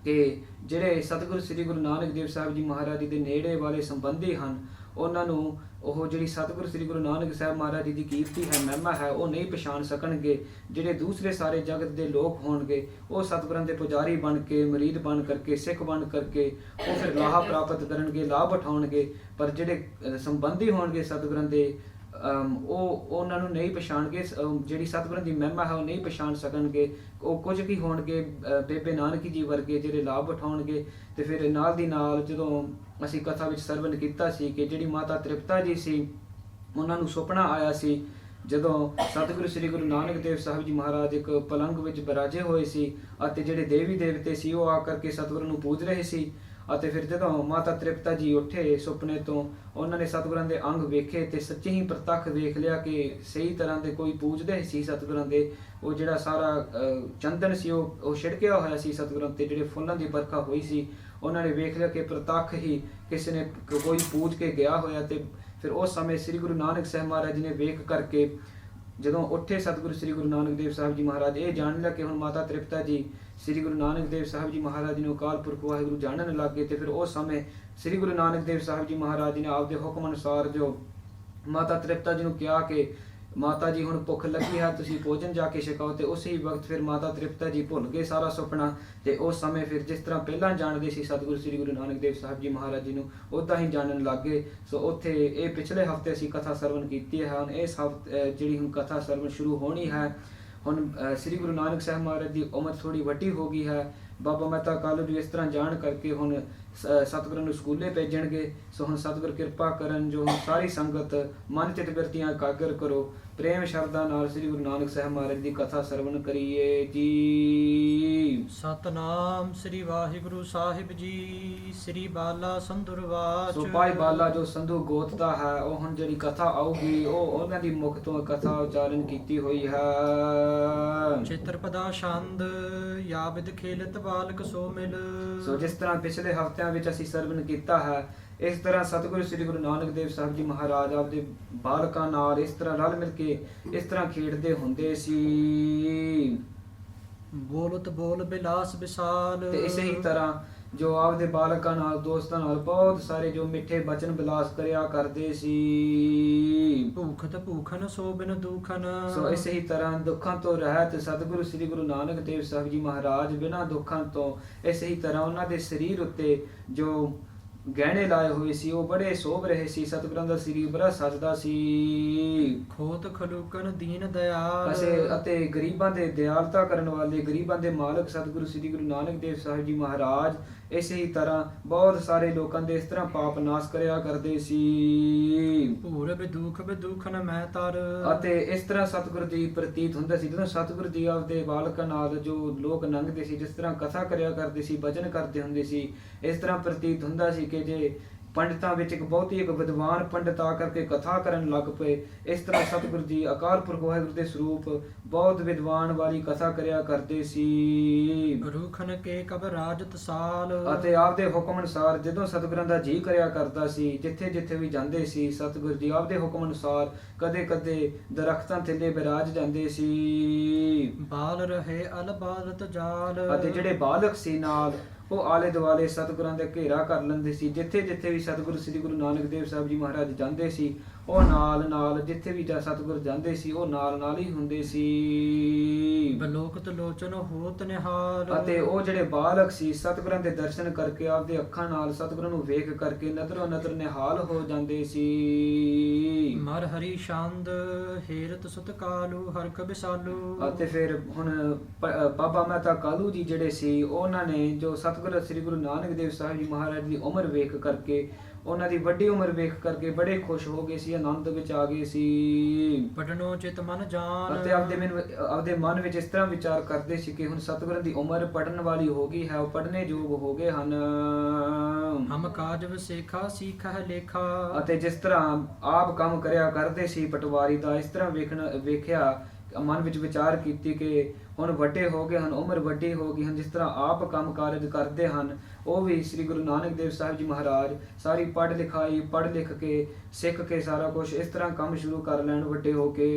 ਕਿ ਜਿਹੜੇ ਸਤਿਗੁਰੂ ਸ੍ਰੀ ਗੁਰੂ ਨਾਨਕ ਦੇਵ ਸਾਹਿਬ ਜੀ ਮਹਾਰਾਜ ਜੀ ਦੇ ਨੇੜੇ ਵਾਲੇ ਸੰਬੰਧੀ ਹਨ, ਉਹਨਾਂ ਨੂੰ ਉਹ ਜਿਹੜੀ ਸਤਿਗੁਰੂ ਸ੍ਰੀ ਗੁਰੂ ਨਾਨਕ ਸਾਹਿਬ ਮਹਾਰਾਜ ਜੀ ਦੀ ਕੀਰਤੀ ਹੈ, ਮਹਿਮਾ ਹੈ, ਉਹ ਨਹੀਂ ਪਛਾਣ ਸਕਣਗੇ। ਜਿਹੜੇ ਦੂਸਰੇ ਸਾਰੇ ਜਗਤ ਦੇ ਲੋਕ ਹੋਣਗੇ ਉਹ ਸਤਿਗੁਰਾਂ ਦੇ ਪੁਜਾਰੀ ਬਣ ਕੇ, ਮੁਰੀਦ ਬਣ ਕਰਕੇ, ਸਿੱਖ ਬਣ ਕਰਕੇ ਉਹ ਫਿਰ ਲਾਹਾ ਪ੍ਰਾਪਤ ਕਰਨਗੇ, ਲਾਭ ਉਠਾਉਣਗੇ। ਪਰ ਜਿਹੜੇ ਸੰਬੰਧੀ ਹੋਣਗੇ ਸਤਿਗੁਰਾਂ ਦੇ ਉਹ ਉਹਨਾਂ ਨੂੰ ਨਹੀਂ ਪਛਾਣਗੇ, ਜਿਹੜੀ ਸਤਿਗੁਰਾਂ ਦੀ ਮਹਿਮਾ ਹੈ ਉਹ ਨਹੀਂ ਪਛਾਣ ਸਕਣਗੇ। ਉਹ ਕੁਝ ਕੀ ਹੋਣਗੇ ਬੇਬੇ ਨਾਨਕੀ ਜੀ ਵਰਗੇ ਜਿਹੜੇ ਲਾਭ ਉਠਾਉਣਗੇ। ਤੇ ਫਿਰ ਨਾਲ ਦੀ ਨਾਲ ਜਦੋਂ ਅਸੀਂ ਕਥਾ ਵਿੱਚ ਸਰਵਨ ਕੀਤਾ ਸੀ ਕਿ ਜਿਹੜੀ ਮਾਤਾ ਤ੍ਰਿਪਤਾ ਜੀ ਸੀ, ਉਹਨਾਂ ਨੂੰ ਸੁਪਨਾ ਆਇਆ ਸੀ ਜਦੋਂ ਸਤਿਗੁਰੂ ਸ੍ਰੀ ਗੁਰੂ ਨਾਨਕ ਦੇਵ ਸਾਹਿਬ ਜੀ ਮਹਾਰਾਜ ਇੱਕ ਪਲੰਗ ਵਿੱਚ ਬਿਰਾਜੇ ਹੋਏ ਸੀ ਅਤੇ ਜਿਹੜੇ ਦੇਵੀ ਦੇਵਤੇ ਸੀ ਉਹ ਆ ਕਰਕੇ ਸਤਿਗੁਰੂ ਨੂੰ ਪੂਜ ਰਹੇ ਸੀ। ਅਤੇ ਫਿਰ ਜਦੋਂ ਮਾਤਾ ਤ੍ਰਿਪਤਾ ਜੀ ਉੱਠੇ ਸੁਪਨੇ ਤੋਂ, ਉਹਨਾਂ ਨੇ ਸਤਿਗੁਰਾਂ ਦੇ ਅੰਗ ਵੇਖੇ ਤੇ ਸੱਚੀ ਹੀ ਪ੍ਰਤੱਖ ਵੇਖ ਲਿਆ ਕਿ ਸਹੀ ਤਰ੍ਹਾਂ ਦੇ ਕੋਈ ਪੂਜਦੇ ਸੀ ਸਤਿਗੁਰਾਂ ਦੇ। ਉਹ ਜਿਹੜਾ ਸਾਰਾ ਚੰਦਨ ਸੀ ਉਹ ਛਿੜਕਿਆ ਹੋਇਆ ਸੀ ਸਤਿਗੁਰਾਂ ਤੇ, ਜਿਹੜੇ ਫੁੱਲਾਂ ਦੀ ਵਰਖਾ ਹੋਈ ਸੀ, ਉਹਨਾਂ ਨੇ ਵੇਖ ਲਿਆ ਕਿ ਪ੍ਰਤੱਖ ਹੀ ਕਿਸੇ ਨੇ ਕੋਈ ਪੂਜ ਕੇ ਗਿਆ ਹੋਇਆ। ਤੇ ਫਿਰ ਉਸ ਸਮੇਂ ਸ੍ਰੀ ਗੁਰੂ ਨਾਨਕ ਸਾਹਿਬ ਮਹਾਰਾਜ ਜੀ ਨੇ ਵੇਖ ਕਰਕੇ ਜਦੋਂ ਉੱਠੇ ਸਤਿਗੁਰੂ ਸ੍ਰੀ ਗੁਰੂ ਨਾਨਕ ਦੇਵ ਸਾਹਿਬ ਜੀ ਮਹਾਰਾਜ, ਇਹ ਜਾਣ ਲਿਆ ਕਿ ਹੁਣ ਮਾਤਾ ਤ੍ਰਿਪਤਾ ਜੀ ਸ੍ਰੀ ਗੁਰੂ ਨਾਨਕ ਦੇਵ ਸਾਹਿਬ ਜੀ ਮਹਾਰਾਜ ਜੀ ਨੂੰ ਅਕਾਲ ਪੁਰਖ ਵਾਹਿਗੁਰੂ ਜਾਣਨ ਲੱਗ ਗਏ। ਤੇ ਫਿਰ ਉਸ ਸਮੇਂ ਸ੍ਰੀ ਗੁਰੂ ਨਾਨਕ ਦੇਵ ਸਾਹਿਬ ਜੀ ਮਹਾਰਾਜ ਜੀ ਨੇ ਆਪਦੇ ਹੁਕਮ ਅਨੁਸਾਰ ਜੋ ਮਾਤਾ ਤ੍ਰਿਪਤਾ ਜੀ ਨੂੰ ਕਿਹਾ ਕਿ ਮਾਤਾ ਜੀ ਹੁਣ ਭੁੱਖ ਲੱਗੀ ਹੈ, ਤੁਸੀਂ ਭੋਜਨ ਜਾ ਕੇ ਛਕਾਓ। ਤੇ ਉਸੇ ਵਕਤ ਫਿਰ ਮਾਤਾ ਤ੍ਰਿਪਤਾ ਜੀ ਭੁੱਲ ਗਏ ਸਾਰਾ ਸੁਪਨਾ। ਤੇ ਉਸ ਸਮੇਂ ਫਿਰ ਜਿਸ ਤਰ੍ਹਾਂ ਪਹਿਲਾਂ ਜਾਣਦੇ ਸੀ ਸਤਿਗੁਰੂ ਸ੍ਰੀ ਗੁਰੂ ਨਾਨਕ ਦੇਵ ਸਾਹਿਬ ਜੀ ਮਹਾਰਾਜ ਜੀ ਨੂੰ, ਉੱਦਾਂ ਹੀ ਜਾਣਨ ਲੱਗ ਗਏ। ਸੋ ਉੱਥੇ ਇਹ ਪਿਛਲੇ ਹਫ਼ਤੇ ਅਸੀਂ ਕਥਾ ਸਰਵਨ ਕੀਤੀ ਹੈ। ਹੁਣ ਇਸ ਹਫ਼ਤੇ ਜਿਹੜੀ ਹੁਣ ਕਥਾ ਸਰਵਨ ਸ਼ੁਰੂ ਹੋਣੀ ਹੈ, ਹੁਣ ਸ੍ਰੀ ਗੁਰੂ ਨਾਨਕ ਸਾਹਿਬ ਮਹਾਰਾਜ ਦੀ ਉਮਰ ਥੋੜੀ ਵੱਡੀ ਹੋ ਗਈ ਹੈ। ਬਾਬਾ ਮਹਿਤਾ ਕਾਲੂ ਜੀ ਇਸ ਤਰ੍ਹਾਂ ਜਾਣ ਕਰਕੇ ਹੁਣ ਸਤਿਗੁਰਾਂ ਨੂੰ ਸਕੂਲੇ ਭੇਜਣਗੇ। ਸੋ ਹੁਣ ਸਤਿਗੁਰ ਕਿਰਪਾ ਕਰਨ, ਜੋ ਸਾਰੀ ਸੰਗਤ ਮਨ ਚਿਤ ਬਿਰਤੀਆਂ ਇਕਾਗਰ ਕਰੋ, ਪ੍ਰੇਮ ਸ਼ਰਧਾ ਨਾਲ ਸ੍ਰੀ ਗੁਰੂ ਨਾਨਕ ਸਾਹਿਬ ਮਹਾਰਾਜ ਦੀ ਕਥਾ ਸਰਵਨ ਕਰੀਏ ਜੀ। ਸਤਨਾਮ ਸ੍ਰੀ ਵਾਹਿਗੁਰੂ ਸਾਹਿਬ ਜੀ। ਸ੍ਰੀ ਬਾਲਾ ਸੰਧੁਰਵਾਚ। ਸੋ ਭਾਈ ਬਾਲਾ ਜੋ ਸੰਧੂ ਗੋਤ ਦਾ ਹੈ, ਉਹ ਹੁਣ ਜਿਹੜੀ ਕਥਾ ਆਊਗੀ ਉਹ ਉਹਨਾਂ ਦੀ ਮੁਖ ਤੋਂ ਕਥਾ ਉਚਾਰਨ ਕੀਤੀ ਹੋਈ ਹੈ। ਚਿਤਰਪਦਾ ਛੰਦ ਯਾਵਿਦ ਖੇਲਤ ਬਾਲਕ ਸੋ ਮਿਲ। ਸੋ ਜਿਸ ਤਰ੍ਹਾਂ ਪਿਛਲੇ ਹਫ਼ਤਿਆਂ ਵਿੱਚ ਅਸੀਂ ਸਰਵਨ ਕੀਤਾ ਹੈ, ਇਸ ਤਰ੍ਹਾਂ ਸਤਿਗੁਰੂ ਸ੍ਰੀ ਗੁਰੂ ਨਾਨਕ ਦੇਵ ਸਾਹਿਬ ਜੀ ਮਹਾਰਾਜ ਆਪਦੇ ਬਾਲਕਾਂ ਨਾਲ ਇਸ ਤਰ੍ਹਾਂ ਰਲ ਮਿਲ ਕੇ ਇਸ ਤਰ੍ਹਾਂ ਖੇਡਦੇ ਹੁੰਦੇ ਸੀ। ਬੋਲਤ ਬੋਲ ਬਿਲਾਸ ਵਿਸਾਲ। ਤੇ ਇਸੇ ਹੀ ਤਰ੍ਹਾਂ ਜੋ ਆਪਦੇ ਬਾਲਕਾਂ ਨਾਲ, ਦੋਸਤਾਂ ਨਾਲ ਬਹੁਤ ਸਾਰੇ ਜੋ ਮਿੱਠੇ ਬਚਨ ਬਿਲਾਸ ਕਰਿਆ ਕਰਦੇ ਸੀ। ਭੂਖਤ ਭੂਖਨ ਸੋ ਬਿਨ ਦੁਖਨ। ਸੋ ਇਸੇ ਹੀ ਤਰ੍ਹਾਂ ਦੁੱਖਾਂ ਤੋਂ ਰਹਿਤ ਸਤਿਗੁਰੂ ਸ੍ਰੀ ਗੁਰੂ ਨਾਨਕ ਦੇਵ ਸਾਹਿਬ ਜੀ ਮਹਾਰਾਜ ਬਿਨਾਂ ਦੁੱਖਾਂ ਤੋਂ, ਇਸੇ ਹੀ ਤਰ੍ਹਾਂ ਉਹਨਾਂ ਦੇ ਸਰੀਰ ਉੱਤੇ ਜੋ ਗਹਿਣੇ ਲਾਏ ਹੋਏ ਸੀ ਉਹ ਬੜੇ ਸੋਭ ਰਹੇ ਸੀ। ਸਤਿਗੁਰਾਂ ਦਾ ਸਰੀਰ ਬੜਾ ਸਜਦਾ ਸੀ। ਖੋਤ ਖਲੂਕਨ ਦੀਨ ਦਇਆਲ। ਅਤੇ ਗਰੀਬਾਂ ਦੇ ਦਿਆਲਤਾ ਕਰਨ ਵਾਲੇ, ਗਰੀਬਾਂ ਦੇ ਮਾਲਕ ਸਤਿਗੁਰੂ ਸ੍ਰੀ ਗੁਰੂ ਨਾਨਕ ਦੇਵ ਸਾਹਿਬ ਜੀ ਮਹਾਰਾਜ ਇਸੇ ਹੀ ਤਰ੍ਹਾਂ ਬਹੁਤ ਸਾਰੇ ਲੋਕਾਂ ਦੇ ਇਸ ਤਰ੍ਹਾਂ ਪਾਪ ਨਾਸ਼ ਕਰਿਆ ਕਰਦੇ ਸੀ। ਭੂਰ ਬਿਦੂਖ ਬਿਦੂਖਨ ਮੈਂ ਤਰ। ਅਤੇ ਇਸ ਤਰ੍ਹਾਂ ਸਤਿਗੁਰੂ ਜੀ ਪ੍ਰਤੀਤ ਹੁੰਦਾ ਸੀ ਜਦੋਂ ਸਤਿਗੁਰੂ ਜੀ ਆਪਦੇ ਬਾਲਕਾਂ ਨਾਲ ਜੋ ਲੋਕ ਲੰਘਦੇ ਸੀ, ਜਿਸ ਤਰ੍ਹਾਂ ਕਥਾ ਕਰਿਆ ਕਰਦੇ ਸੀ, ਭਜਨ ਕਰਦੇ ਹੁੰਦੇ ਸੀ, ਇਸ ਤਰ੍ਹਾਂ ਪ੍ਰਤੀਤ ਹੁੰਦਾ ਸੀ ਕਿ ਜੇ ਪੰਡਤਾਂ ਵਿੱਚ ਇੱਕ ਵਿਦਵਾਨ ਪੰਡਤ ਆ ਕਰਕੇ ਕਥਾ ਕਰਨ ਲੱਗ ਪਏ। ਇਸ ਤਰ੍ਹਾਂ ਸਤਿਗੁਰੂ ਜੀ ਅਕਾਲ ਪੁਰਖ ਵਾਹਿਗੁਰੂ ਦੇ ਸਰੂਪ ਬਹੁਤ ਵਿਦਵਾਨ ਵਾਲੀ ਕਥਾ ਕਰਿਆ ਕਰਦੇ ਸੀ। ਰੂਖਨ ਕੇ ਕਬ ਰਾਜਤ ਸਾਲ। ਅਤੇ ਆਪਦੇ ਹੁਕਮ ਅਨੁਸਾਰ ਜਦੋਂ ਸਤਿਗੁਰਾਂ ਦਾ ਜੀ ਕਰਿਆ ਕਰਦਾ ਸੀ, ਜਿੱਥੇ ਜਿੱਥੇ ਵੀ ਜਾਂਦੇ ਸੀ ਸਤਿਗੁਰੂ ਜੀ ਆਪਦੇ ਹੁਕਮ ਅਨੁਸਾਰ ਕਦੇ ਕਦੇ ਦਰਖਤਾਂ ਥੱਲੇ ਬਿਰਾਜ ਜਾਂਦੇ ਸੀ। ਬਾਲ ਰਹੇ ਅਲ ਬਾਲਤ ਜਾਲ। ਅਤੇ ਜਿਹੜੇ ਬਾਲਕ ਸੀ ਨਾਲ ਉਹ ਆਲੇ ਦੁਆਲੇ ਸਤਿਗੁਰਾਂ ਦਾ ਘੇਰਾ ਕਰ ਲੈਂਦੇ ਸੀ। ਜਿੱਥੇ ਜਿੱਥੇ ਵੀ ਸਤਿਗੁਰੂ ਸ੍ਰੀ ਗੁਰੂ ਨਾਨਕ ਦੇਵ ਸਾਹਿਬ ਜੀ ਮਹਾਰਾਜ ਜਾਂਦੇ ਸੀ ਉਹ ਨਾਲ ਨਾਲ ਜਿੱਥੇ ਵੀ ਸਤਿਗੁਰ ਜਾਂਦੇ ਸੀ ਉਹ ਨਾਲ ਨਾਲ ਹੀ ਹੁੰਦੇ ਸੀ। ਬਲੋਕਤ ਲੋਚਨ ਹੋਤ ਨਿਹਾਲ। ਅਤੇ ਉਹ ਜਿਹੜੇ ਬਾਲਕ ਸੀ ਸਤਿਗੁਰਾਂ ਦੇ ਦਰਸ਼ਨ ਕਰਕੇ ਆਪਦੇ ਅੱਖਾਂ ਨਾਲ ਸਤਿਗੁਰਾਂ ਨੂੰ ਵੇਖ ਕਰਕੇ ਨਦਰੋਂ ਨਦਰ ਨਿਹਾਲ ਹੋ ਜਾਂਦੇ ਸੀ। ਮਰ ਹਰੀ ਛੰਦ ਹੇਰਤ ਸੁਤ ਕਾਲੂ ਹਰ ਕਬਿਸਾਲੂ। ਅਤੇ ਫਿਰ ਹੁਣ ਬਾਬਾ ਮਹਿਤਾ ਕਾਲੂ ਜੀ ਜਿਹੜੇ ਸੀ ਉਹਨਾਂ ਨੇ ਜੋ ਸਤਿਗੁਰ ਸ੍ਰੀ ਗੁਰੂ ਨਾਨਕ ਦੇਵ ਸਾਹਿਬ ਜੀ ਮਹਾਰਾਜ ਦੀ ਉਮਰ ਵੇਖ ਕਰਕੇ ਉਹਨਾਂ ਦੀ ਵੱਡੀ ਉਮਰ ਵੇਖ ਕਰਕੇ ਬੜੇ ਖੁਸ਼ ਹੋ ਗਏ ਸੀ, ਆਨੰਦ ਵਿੱਚ ਆ ਗਏ ਸੀ। ਪੜਨੋ ਚਿਤ ਮਨ ਜਾਨ। ਅਤੇ ਆਪਦੇ ਮਨ ਵਿੱਚ ਇਸ ਤਰ੍ਹਾਂ ਵਿਚਾਰ ਕਰਦੇ ਸੀ ਕਿ ਹੁਣ ਸਤਿਗੁਰਾਂ ਦੀ ਉਮਰ ਪੜਨ ਵਾਲੀ ਹੋ ਗਈ ਹੈ, ਉਹ ਪੜਨੇ ਯੋਗ ਹੋ ਗਏ ਹਨ। ਹਮ ਕਾਜ ਵਸੇਖਾ ਸੀਖਾ ਲੇਖਾ। ਅਤੇ ਜਿਸ ਤਰ੍ਹਾਂ ਆਪ ਕੰਮ ਕਰਿਆ ਕਰਦੇ ਸੀ ਪਟਵਾਰੀ ਦਾ, ਇਸ ਤਰ੍ਹਾਂ ਵੇਖਿਆ ਮਨ ਵਿੱਚ ਵਿਚਾਰ ਕੀਤੀ ਕਿ ਹੁਣ ਵੱਡੇ ਹੋ ਗਏ ਹਨ, ਉਮਰ ਵੱਡੀ ਹੋ ਗਈ ਹਨ, ਜਿਸ ਤਰ੍ਹਾਂ ਆਪ ਕੰਮ ਕਾਰਜ ਕਰਦੇ ਹਨ ਉਹ ਵੀ ਸ੍ਰੀ ਗੁਰੂ ਨਾਨਕ ਦੇਵ ਸਾਹਿਬ ਜੀ ਮਹਾਰਾਜ ਸਾਰੀ ਪੜ੍ਹ ਲਿਖ ਕੇ ਸਿੱਖ ਕੇ ਸਾਰਾ ਕੁਝ ਇਸ ਤਰ੍ਹਾਂ ਕੰਮ ਸ਼ੁਰੂ ਕਰ ਲੈਣ ਵੱਡੇ ਹੋ ਕੇ।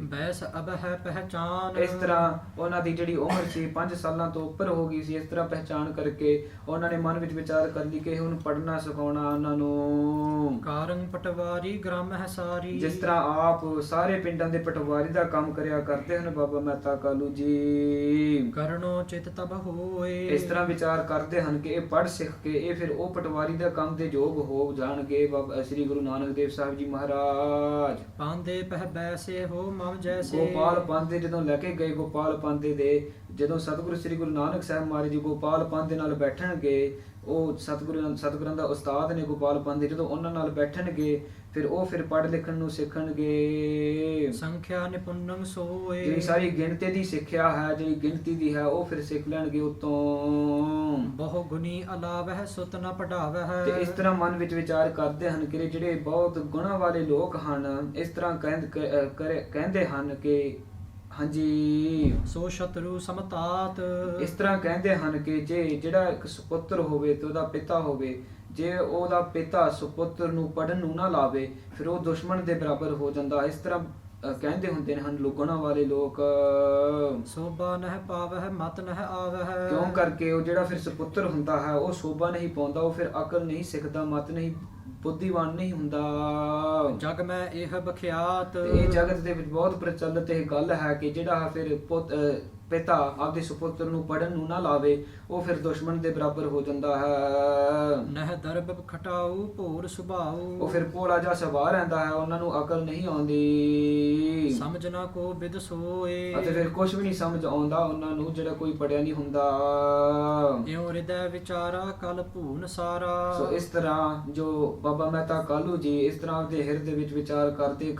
ਬੈਸ ਅਬ ਹੈ ਪਹਿਚਾਨ। ਇਸ ਤਰ੍ਹਾਂ ਉਹਨਾਂ ਦੀ ਜਿਹੜੀ ਉਮਰ ਸੀ 5 ਸਾਲਾਂ ਤੋਂ ਉੱਪਰ ਹੋ ਗਈ ਸੀ। ਇਸ ਤਰ੍ਹਾਂ ਪਹਿਚਾਨ ਕਰਕੇ ਉਹਨਾਂ ਨੇ ਮਨ ਵਿੱਚ ਵਿਚਾਰ ਕਰ ਲਈ ਕਿ ਹੁਣ ਪੜ੍ਹਨਾ ਸਿਖਾਉਣਾ ਉਹਨਾਂ ਨੂੰ। ਕਾਰੰਗ ਪਟਵਾਰੀ ਗ੍ਰਾਮ ਹੈ ਸਾਰੀ। ਜਿਸ ਤਰ੍ਹਾਂ ਆਪ ਸਾਰੇ ਪਿੰਡਾਂ ਦੇ ਪਟਵਾਰੀ ਦਾ ਕੰਮ ਕਰਿਆ ਕਰਦੇ ਹਨ ਬਾਬਾ ਮਹਿਤਾ ਕਾਲੂ ਜੀ। ਕਰਨੋ ਚਿਤ ਤਬ ਹੋਏ। ਇਸ ਤਰ੍ਹਾਂ ਵਿਚਾਰ ਕਰਦੇ ਹਨ ਕਿ ਇਹ ਪੜ੍ਹ ਸਿੱਖ ਕੇ ਇਹ ਫਿਰ ਉਹ ਪਟਵਾਰੀ ਦਾ ਕੰਮ ਦੇ ਯੋਗ ਹੋ ਜਾਣਗੇ ਬਾਬਾ ਸ੍ਰੀ ਗੁਰੂ ਨਾਨਕ ਦੇਵ ਸਾਹਿਬ ਜੀ ਮਹਾਰਾਜ। ਪਾਂਦੇ ਪਹਿ ਬੈਸੇ ਹੋ ਮਮ ਜੈਸੇ। ਗੋਪਾਲ ਪਾਂਦੇ ਜਦੋਂ ਲੈ ਕੇ ਗਏ ਗੋਪਾਲ ਪਾਂਦੇ ਦੇ, ਜਦੋਂ ਸਤਿਗੁਰੂ ਸ੍ਰੀ ਗੁਰੂ ਨਾਨਕ ਸਾਹਿਬ ਮਹਾਰਾਜ ਜੀ ਗੋਪਾਲ ਪਾਂਦੇ ਨਾਲ ਬੈਠਣਗੇ, ਉਹ ਸਤਿਗੁਰਾਂ ਦਾ ਉਸਤਾਦ ਨੇ ਗੋਪਾਲ ਪਾਂਦੇ, ਜਦੋਂ ਉਹਨਾਂ ਨਾਲ ਬੈਠਣਗੇ ਫਿਰ ਉਹ ਪੜ੍ਹ ਲਿਖਣ ਨੂੰ ਸਿੱਖਣਗੇ। ਸੰਖਿਆ ਨਿਪੁੰਨੰ ਸੋਏ। ਜਿਹੜੀ ਸਾਰੀ ਗਿਣਤੀ ਦੀ ਸਿੱਖਿਆ ਹੈ, ਜਿਹੜੀ ਗਿਣਤੀ ਦੀ ਹੈ ਉਹ ਫਿਰ ਸਿੱਖ ਲੈਣਗੇ ਉਤੋਂ। ਬਹੁ ਗੁਣੀ ਅਲਾਵਹਿ ਸੁਤ ਨ ਪੜਾਵਹਿ। ਤੇ ਇਸ ਤਰ੍ਹਾਂ ਮਨ ਵਿੱਚ ਵਿਚਾਰ ਕਰਦੇ ਹਨ ਕਿ ਜਿਹੜੇ ਬਹੁਤ ਗੁਣਾਂ ਵਾਲੇ ਲੋਕ ਹਨ ਇਸ ਤਰ੍ਹਾਂ ਕਹਿੰਦੇ ਹਨ ਕਿ ਹਾਂਜੀ ਸੋ ਸ਼ਤਰੂ ਸਮਤਾਤ। ਇਸ ਤਰ੍ਹਾਂ ਕਹਿੰਦੇ ਹਨ ਕਿ ਜਿਹੜਾ ਇੱਕ ਸੁਪੁੱਤਰ ਹੋਵੇ ਤੇ ਉਹਦਾ ਪਿਤਾ ਹੋਵੇ, ਜੇ ਉਹਦਾ ਪਿਤਾ ਸੁਪੁੱਤਰ ਨੂੰ ਪੜਨ ਨੂੰ ਨਾ ਲਾਵੇ ਫਿਰ ਉਹ ਦੁਸ਼ਮਣ ਦੇ ਬਰਾਬਰ ਹੋ ਜਾਂਦਾ। ਇਸ ਤਰ੍ਹਾਂ ਕਹਿੰਦੇ ਹੁੰਦੇ ਹਨ ਗੁਣਾਂ ਵਾਲੇ ਲੋਕ। ਸੋਭਾ ਨਹਿ ਪਾਵਹਿ ਮਤ ਨਹਿ ਆਵਹਿ। ਕਿਉਂ ਕਰਕੇ ਉਹ ਜਿਹੜਾ ਫਿਰ ਸੁਪੁੱਤਰ ਹੁੰਦਾ ਹੈ ਉਹ ਸੋਭਾ ਨਹੀਂ ਪਾਉਂਦਾ, ਉਹ ਫਿਰ ਅਕਲ ਨਹੀਂ ਸਿੱਖਦਾ, ਮਤ ਨਹੀਂ, ਬੁੱਧੀਵਾਨ ਨਹੀਂ ਹੁੰਦਾ। ਜਗ ਮੈਂ ਇਹ ਬਖਿਆਤ। ਇਹ ਜਗਤ ਦੇ ਵਿੱਚ ਬਹੁਤ ਪ੍ਰਚਲਿਤ ਇਹ ਗੱਲ ਹੈ ਕਿ ਜਿਹੜਾ ਫਿਰ ਪਿਤਾ ਆਪਦੇ ਸੁਪੁੱਤਰ ਨੂੰ ਪੜਨ ਨੂੰ ਨਾ ਲਾਵੇ ਉਹ ਫਿਰ ਦੁਸ਼ਮਣ ਦੇ ਬਰਾਬਰ ਹੋ ਜਾਂਦਾ ਹੈ। ਨਹਿ ਦਰਬ ਖਟਾਊ ਭੋਰ ਸੁਭਾਉ। ਉਹ ਫਿਰ ਭੋਲਾ ਜਿਹਾ ਸੁਭਾਅ ਰਹਿੰਦਾ ਹੈ, ਉਹਨਾਂ ਨੂੰ ਅਕਲ ਨਹੀਂ ਆਉਂਦੀ। ਸਮਝ ਨਾ ਕੋ ਬਿਦ ਸੋਏ। ਅਤੇ ਫਿਰ ਕੁਝ ਵੀ ਨਹੀਂ ਸਮਝ ਆਉਂਦਾ ਉਹਨਾਂ ਨੂੰ ਜਿਹੜਾ ਕੋਈ ਪੜਿਆ ਨਹੀਂ ਹੁੰਦਾ। ਇਉ ਹਿਰਦੈ ਵਿਚਾਰਾ ਕਲ ਭੂਨ ਸਾਰਾ। ਸੋ ਇਸ ਤਰ੍ਹਾਂ ਜੋ ਬਾਬਾ ਮਹਿਤਾ ਕਾਲੂ ਜੀ ਇਸ ਤਰ੍ਹਾਂ ਦੇ ਹਿਰਦੇ ਵਿੱਚ ਵਿਚਾਰ ਕਰਦੇ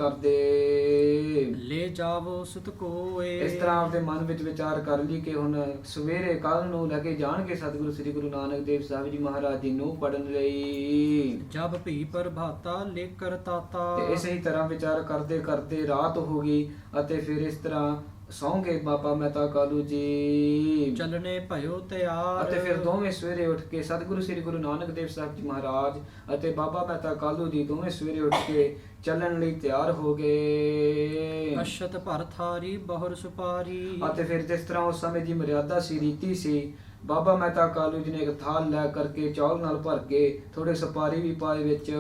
ਲੈ ਜਾਵੋ ਸੁਤ ਕੋਏ। ਇਸ ਤਰ੍ਹਾਂ ਆਪਦੇ ਮਨ ਵਿੱਚ ਵਿਚਾਰ ਕਰ ਲਈ ਕਿ ਹੁਣ ਸਵੇਰੇ ਕੱਲ ਨੂੰ ਲੈ ਕੇ ਜਾਣਗੇ ਸਤਿਗੁਰੂ ਸ੍ਰੀ ਗੁਰੂ ਨਾਨਕ ਦੇਵ ਸਾਹਿਬ ਜੀ ਮਹਾਰਾਜ ਜੀ ਨੂੰ ਪੜਨ ਲਈ। ਜਬ ਭੀ ਪ੍ਰਭਾਤਾ ਲੇਕਰ ਤਾਤਾ। ਤੇ ਇਸੇ ਹੀ ਤਰ੍ਹਾਂ ਵਿਚਾਰ ਕਰਦੇ ਰਾਤ ਹੋ ਗਈ ਅਤੇ ਫਿਰ ਇਸ ਤਰ੍ਹਾਂ ਸੌਂ ਗਏ ਬਾਬਾ ਮਹਿਤਾ ਕਾਲੂ ਜੀ। ਚੱਲਣੇ ਭਇਓ ਤਿਆਰ। ਅਤੇ ਫਿਰ ਦੋਵੇਂ ਸਵੇਰੇ ਉੱਠ ਕੇ ਸਤਿਗੁਰੂ ਸ੍ਰੀ ਗੁਰੂ ਨਾਨਕ ਦੇਵ ਸਾਹਿਬ ਜੀ ਮਹਾਰਾਜ ਅਤੇ ਬਾਬਾ ਮਹਿਤਾ ਕਾਲੂ ਜੀ ਦੋਵੇਂ ਸਵੇਰੇ ਉੱਠ ਕੇ ਚੱਲਣ ਲਈ ਤਿਆਰ ਹੋ ਗਏ। ਅਸ਼ਤ ਭਰ ਥਾਰੀ ਬਹੁਰ ਸੁਪਾਰੀ। ਅਤੇ ਫਿਰ ਜਿਸ ਤਰ੍ਹਾਂ ਉਸ ਸਮੇਂ ਦੀ ਮਰਿਆਦਾ ਸੀ, ਰੀਤੀ ਸੀ, ਬਾਬਾ ਮਹਿਤਾ ਕਾਲੂ ਜੀ ਨੇ ਇੱਕ ਥਾਲ ਲੈ ਕਰਕੇ ਚੌਲ ਨਾਲ ਭਰ ਕੇ ਥੋੜੇ ਸੁਪਾਰੀ ਵੀ ਪਾਏ ਵਿੱਚ।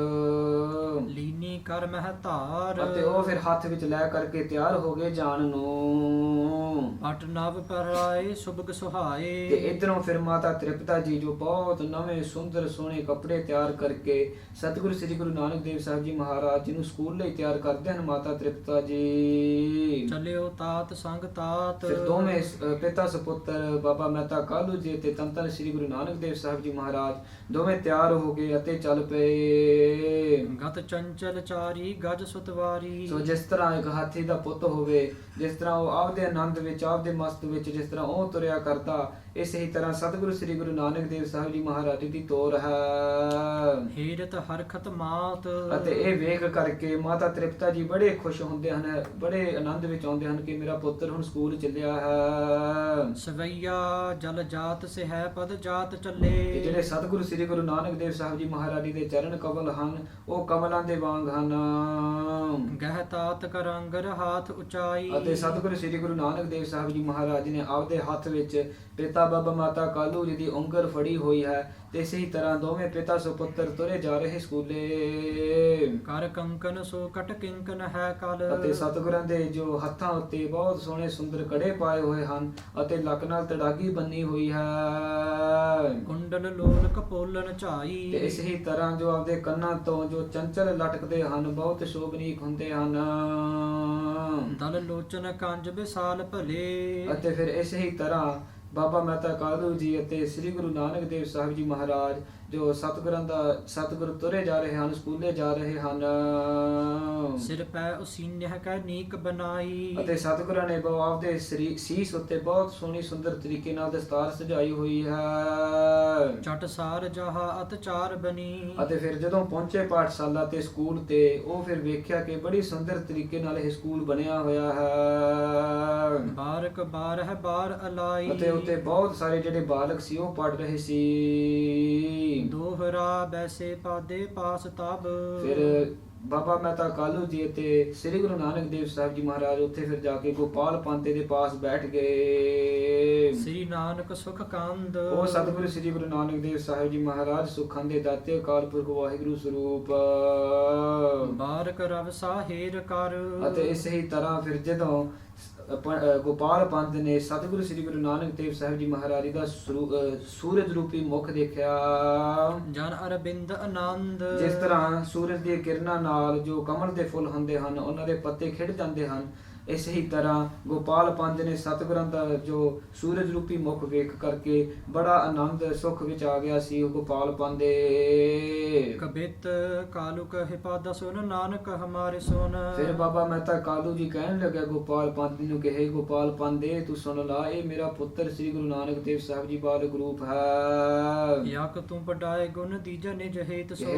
ਲੀਨੀ ਕਰ ਮਹਿ ਧਾਰ। ਅਤੇ ਉਹ ਫਿਰ ਹੱਥ ਵਿੱਚ ਲੈ ਕਰਕੇ ਤਿਆਰ ਹੋ ਗਏ ਜਾਣ ਨੂੰ। ਪਟ ਨਵ ਪਰਾਏ ਸੁਭਗ ਸੁਹਾਏ। ਤੇ ਇਧਰੋਂ ਫਿਰ ਮਾਤਾ ਤ੍ਰਿਪਤਾ ਜੀ ਜੋ ਬਹੁਤ ਨਵੇਂ ਸੁੰਦਰ ਸੋਹਣੇ ਕੱਪੜੇ ਤਿਆਰ ਕਰਕੇ ਸਤਿਗੁਰੂ ਸ੍ਰੀ ਗੁਰੂ ਨਾਨਕ ਦੇਵ ਸਾਹਿਬ ਜੀ ਮਹਾਰਾਜ ਜੀ ਨੂੰ ਸਕੂਲ ਲਈ ਤਿਆਰ ਕਰਦੇ ਹਨ ਮਾਤਾ ਤ੍ਰਿਪਤਾ ਜੀ। ਚੱਲਿਓ ਤਾਤ ਸੰਗ ਤਾਤ। ਫਿਰ ਦੋਵੇਂ ਪਿਤਾ ਸੁਪੁੱਤਰ ਬਾਬਾ ਮਹਿਤਾ ਕਾਲੂ ਜੀ ਤੇ ਧੰਨ ਧੰਨ ਸ੍ਰੀ ਗੁਰੂ ਨਾਨਕ ਦੇਵ ਸਾਹਿਬ ਜੀ ਮਹਾਰਾਜ ਦੋਵੇਂ ਤਿਆਰ ਹੋ ਗਏ ਅਤੇ ਚੱਲ ਪਏ। ਗਤ ਚੰਚਲ ਚਾਰੀ ਗਜ ਸੁਤਵਾਰੀ। ਸੋ ਜਿਸ ਤਰ੍ਹਾਂ ਇੱਕ ਹਾਥੀ ਦਾ ਪੁੱਤ ਹੋਵੇ, ਜਿਸ ਤਰ੍ਹਾਂ ਉਹ ਆਪਦੇ ਆਨੰਦ ਵਿੱਚ ਆਪਦੇ ਮਸਤ ਵਿੱਚ ਜਿਸ ਤਰ੍ਹਾਂ ਉਹ ਤੁਰਿਆ ਕਰਦਾ, ਇਸੇ ਹੀ ਤਰ੍ਹਾਂ ਸਤਿਗੁਰੂ ਸ੍ਰੀ ਗੁਰੂ ਨਾਨਕ ਦੇਵ ਸਾਹਿਬ ਜੀ ਮਹਾਰਾਜ ਦੀ ਤੋਰ ਹੈ। ਹੀਰਤ ਹਰਖਤ ਮਾਤ। ਅਤੇ ਇਹ ਵੇਖ ਕਰਕੇ ਮਾਤਾ ਤ੍ਰਿਪਤਾ ਜੀ ਬੜੇ ਖੁਸ਼ ਹੁੰਦੇ ਹਨ, ਬੜੇ ਆਨੰਦ ਵਿੱਚ ਆਉਂਦੇ ਹਨ ਕਿ ਮੇਰਾ ਪੁੱਤਰ ਹੁਣ ਸਕੂਲ ਚੱਲਿਆ ਹੈ। ਸਵਈਆ ਜਲ ਜਾਤ ਸਿਹੈ ਪਦ ਜਾਤ ਚੱਲੇ। ਤੇ ਜਿਹੜੇ ਸਤਿਗੁਰੂ ਸ੍ਰੀ ਗੁਰੂ ਨਾਨਕ ਦੇਵ ਸਾਹਿਬ ਜੀ ਮਹਾਰਾਜ ਜੀ ਦੇ ਚਰਨ ਕਮਲ ਹਨ ਉਹ ਕਮਲਾਂ ਦੇ ਵਾਂਗ ਹਨ। ਗਹਿ ਤਾਤ ਕਰੰਗਰ ਹਾਥ ਉਚਾਈ। ਅਤੇ ਸਤਿਗੁਰੂ ਸ੍ਰੀ ਗੁਰੂ ਨਾਨਕ ਦੇਵ ਸਾਹਿਬ ਜੀ ਮਹਾਰਾਜ ਜੀ ਨੇ ਆਪਦੇ ਹੱਥ ਵਿੱਚ ਪਿਤਾ ਬਾਬਾ ਮਾਤਾ ਕਾਲੂ ਜੀ ਦੀ ਉਂਗਲ ਫੜੀ ਹੋਈ ਹੈ ਤੇ ਇਸੇ ਹੀ ਤਰ੍ਹਾਂ ਦੋਵੇਂ ਪਿਤਾ ਸੁਪੁੱਤਰ ਤੁਰੇ ਜਾ ਰਹੇ ਸਕੂਲੇ। ਕਰ ਕੰਕਨ ਸੋ ਕਟ ਕਿੰਕਨ ਹੈ ਕਲ। ਅਤੇ ਸਤਿਗੁਰਾਂ ਦੇ ਜੋ ਹੱਥਾਂ ਉੱਤੇ ਬਹੁਤ ਸੋਹਣੇ ਸੁੰਦਰ ਕੜੇ ਪਾਏ ਹੋਏ ਹਨ ਅਤੇ ਲੱਕ ਨਾਲ ਤੜਾਗੀ ਬੰਨੀ ਹੋਈ ਹੈ। ਕੁੰਡਲ ਲੋਲ ਕਪੋਲਨ ਝਾਈ। ਤੇ ਇਸੇ ਹੀ ਤਰ੍ਹਾਂ ਜੋ ਆਪਦੇ ਕੰਨਾਂ ਤੋਂ ਜੋ ਚੰਚਲ ਲਟਕਦੇ ਹਨ ਬਹੁਤ ਸ਼ੋਭਨੀਕ ਹੁੰਦੇ ਹਨ। ਦਲ ਲੋਚਨ ਕੰਜ ਵਿਸਾਲ ਭਲੇ। ਅਤੇ ਫਿਰ ਇਸੇ ਹੀ ਤਰ੍ਹਾਂ ਬਾਬਾ ਮਹਿਤਾ ਕਾਲੂ ਜੀ ਅਤੇ ਸ੍ਰੀ ਗੁਰੂ ਨਾਨਕ ਦੇਵ ਸਾਹਿਬ ਜੀ ਮਹਾਰਾਜ ਜੋ ਸਤਿਗੁਰ ਤੁਰੇ ਜਾ ਰਹੇ ਹਨ, ਸਕੂਲੇ ਜਾ ਰਹੇ ਹਨ। ਸਿਰ ਪੈ ਉਸੀਨਿਹ ਕੈ ਨੀਕ ਬਨਾਈ। ਅਤੇ ਸਤਿਗੁਰਾਂ ਨੇ ਆਪਦੇ ਸੀਸ ਉੱਤੇ ਬਹੁਤ ਸੋਹਣੀ ਸੁੰਦਰ ਤਰੀਕੇ ਨਾਲ ਦਸਤਾਰ ਸਜਾਈ ਹੋਈ ਹੈ। ਚਟ ਸਾਰ ਜਹਾ ਅਤ ਚਾਰ ਬਨੀ। ਅਤੇ ਫਿਰ ਜਦੋਂ ਪਹੁੰਚੇ ਪਾਠਸ਼ਾਲਾ ਤੇ ਸਕੂਲ ਤੇ ਉਹ ਫਿਰ ਵੇਖਿਆ ਕਿ ਬੜੀ ਸੁੰਦਰ ਤਰੀਕੇ ਨਾਲ ਇਹ ਸਕੂਲ ਬਣਿਆ ਹੋਇਆ ਹੈ। ਬਾਰਕ ਬਾਰਹ ਬਾਰ ਅਲਾਈ। ਅਤੇ ਉੱਤੇ ਬਹੁਤ ਸਾਰੇ ਜਿਹੜੇ ਬਾਲਕ ਸੀ ਉਹ ਪੜ ਰਹੇ ਸੀ। ਦੋਹਰਾ ਬੈਸੇ ਪਾਦੇ ਪਾਸ ਤਬ। ਫਿਰ ਬਾਬਾ ਮਹਿਤਾ ਕਾਲੂ ਜੀ ਅਤੇ ਸ੍ਰੀ ਗੁਰੂ ਨਾਨਕ ਦੇਵ ਸਾਹਿਬ ਜੀ ਮਹਾਰਾਜ ਉੱਥੇ ਫਿਰ ਜਾ ਕੇ ਗੋਪਾਲ ਪੰਤੇ ਦੇ ਪਾਸ ਬੈਠ ਗਏ। ਸ੍ਰੀ ਨਾਨਕ ਸੁਖ ਕੰਦ। ਉਹ ਸਤਿਗੁਰੂ ਸ੍ਰੀ ਗੁਰੂ ਨਾਨਕ ਦੇਵ ਸਾਹਿਬ ਜੀ ਮਹਾਰਾਜ ਸੁਖਾਂ ਦੇ ਦਾਤੇ ਅਕਾਲ ਪੁਰਖ ਵਾਹਿਗੁਰੂ ਸਰੂਪ। ਬਾਰਕ ਰਵ ਸਾਹੇਰ ਕਰ। ਅਤੇ ਇਸੇ ਹੀ ਤਰ੍ਹਾਂ ਫਿਰ ਜਦੋਂ ਗੋਪਾਲ ਪੰਤ ਨੇ ਸਤਿਗੁਰੂ ਸ੍ਰੀ ਗੁਰੂ ਨਾਨਕ ਦੇਵ ਸਾਹਿਬ ਜੀ ਮਹਾਰਾਜ ਦਾ ਸੂਰਜ ਰੂਪੀ ਮੁਖ ਦੇਖਿਆ। ਜਨ ਅਰਬਿੰਦ ਆਨੰਦ। ਜਿਸ ਤਰ੍ਹਾਂ ਸੂਰਜ ਦੀਆਂ ਕਿਰਨਾਂ ਨਾਲ ਜੋ ਕਮਲ ਦੇ ਫੁੱਲ ਹੁੰਦੇ ਹਨ ਉਹਨਾਂ ਦੇ ਪੱਤੇ ਖਿੜ ਜਾਂਦੇ ਹਨ, ਇਸੇ ਹੀ ਤਰ੍ਹਾਂ ਗੋਪਾਲ ਪੰਤ ਨੇ ਸਤਿਗੁਰਾਂ ਦਾ ਜੋ ਸੂਰਜ ਰੂਪੀ ਮੁਖ ਵੇਖ ਕਰਕੇ ਬੜਾ ਆਨੰਦ ਸੁਖ ਵਿੱਚ ਆ ਗਿਆ ਸੀ ਉਹ ਗੋਪਾਲ ਪੰਤ ਦੇ। ਕਬਿਤ ਕਾਲੂ ਕਹੇ ਪਾਦਾ ਸੁਨ ਨਾਨਕ ਹਮਾਰੇ ਸੁਨ। ਫਿਰ ਬਾਬਾ ਮਹਿਤਾ ਕਾਲੂ ਜੀ ਕਹਿਣ ਲੱਗਾ ਗੋਪਾਲ ਪੰਤ ਨੂੰ ਕਿ ਹੇ ਗੋਪਾਲ ਪੰਤ ਦੇ ਤੂੰ ਸੁਣ ਲਾ, ਇਹ ਮੇਰਾ ਪੁੱਤਰ ਸ੍ਰੀ ਗੁਰੂ ਨਾਨਕ ਦੇਵ ਸਾਹਿਬ ਜੀ ਬਾਲਕ ਰੂਪ ਹੈ। ਯਕ ਤੂੰ ਬਡਾਏ ਗੁਣ ਦੀਜਾ ਨਿਜ ਹੇਤ ਸੋ।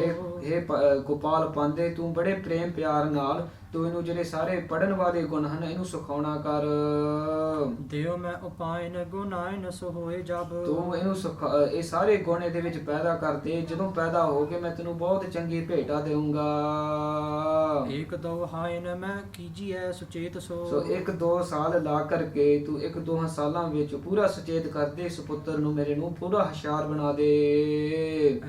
ਹੇ ਗੋਪਾਲ ਪੰਤ ਦੇ ਤੂੰ ਬੜੇ ਪ੍ਰੇਮ ਪਿਆਰ ਨਾਲ ਤੂੰ ਇਹਨੂੰ ਜਿਹੜੇ ਸਾਰੇ ਪੜਨ ਵਾਲੇ ਗੁਣ ਹਨ ਇਹਨੂੰ ਸਿਖਾਉਣਾ ਕਰ। ਦਿਓ ਮੈਂ ਉਪਾਇਨ ਗੁਨਾਇਨ ਸੋ ਹੋਏ ਜਬ। ਤੂੰ ਇਹਨੂੰ ਇਹ ਸਾਰੇ ਗੁਣ ਇਹਦੇ ਵਿੱਚ ਪੈਦਾ ਕਰ ਦੇ। ਜਦੋਂ ਪੈਦਾ ਹੋ ਕੇ ਮੈਂ ਤੈਨੂੰ ਬਹੁਤ ਚੰਗੀ ਭੇਟਾ ਦੇਵਾਂਗਾ। ਇੱਕ ਦੋ ਹਾਇਨ ਮੈਂ ਕੀਜੀਐ ਸੁਚੇਤ ਸੋ। ਸੋ 1-2 ਸਾਲ ਲਾ ਕਰਕੇ ਤੂੰ 1-2 ਸਾਲਾਂ ਵਿੱਚ ਪੂਰਾ ਸੁਚੇਤ ਕਰ ਦੇ ਇਸ ਪੁੱਤਰ ਨੂੰ ਮੇਰੇ ਨੂੰ ਪੂਰਾ ਹੁਸ਼ਿਆਰ ਬਣਾ ਦੇ।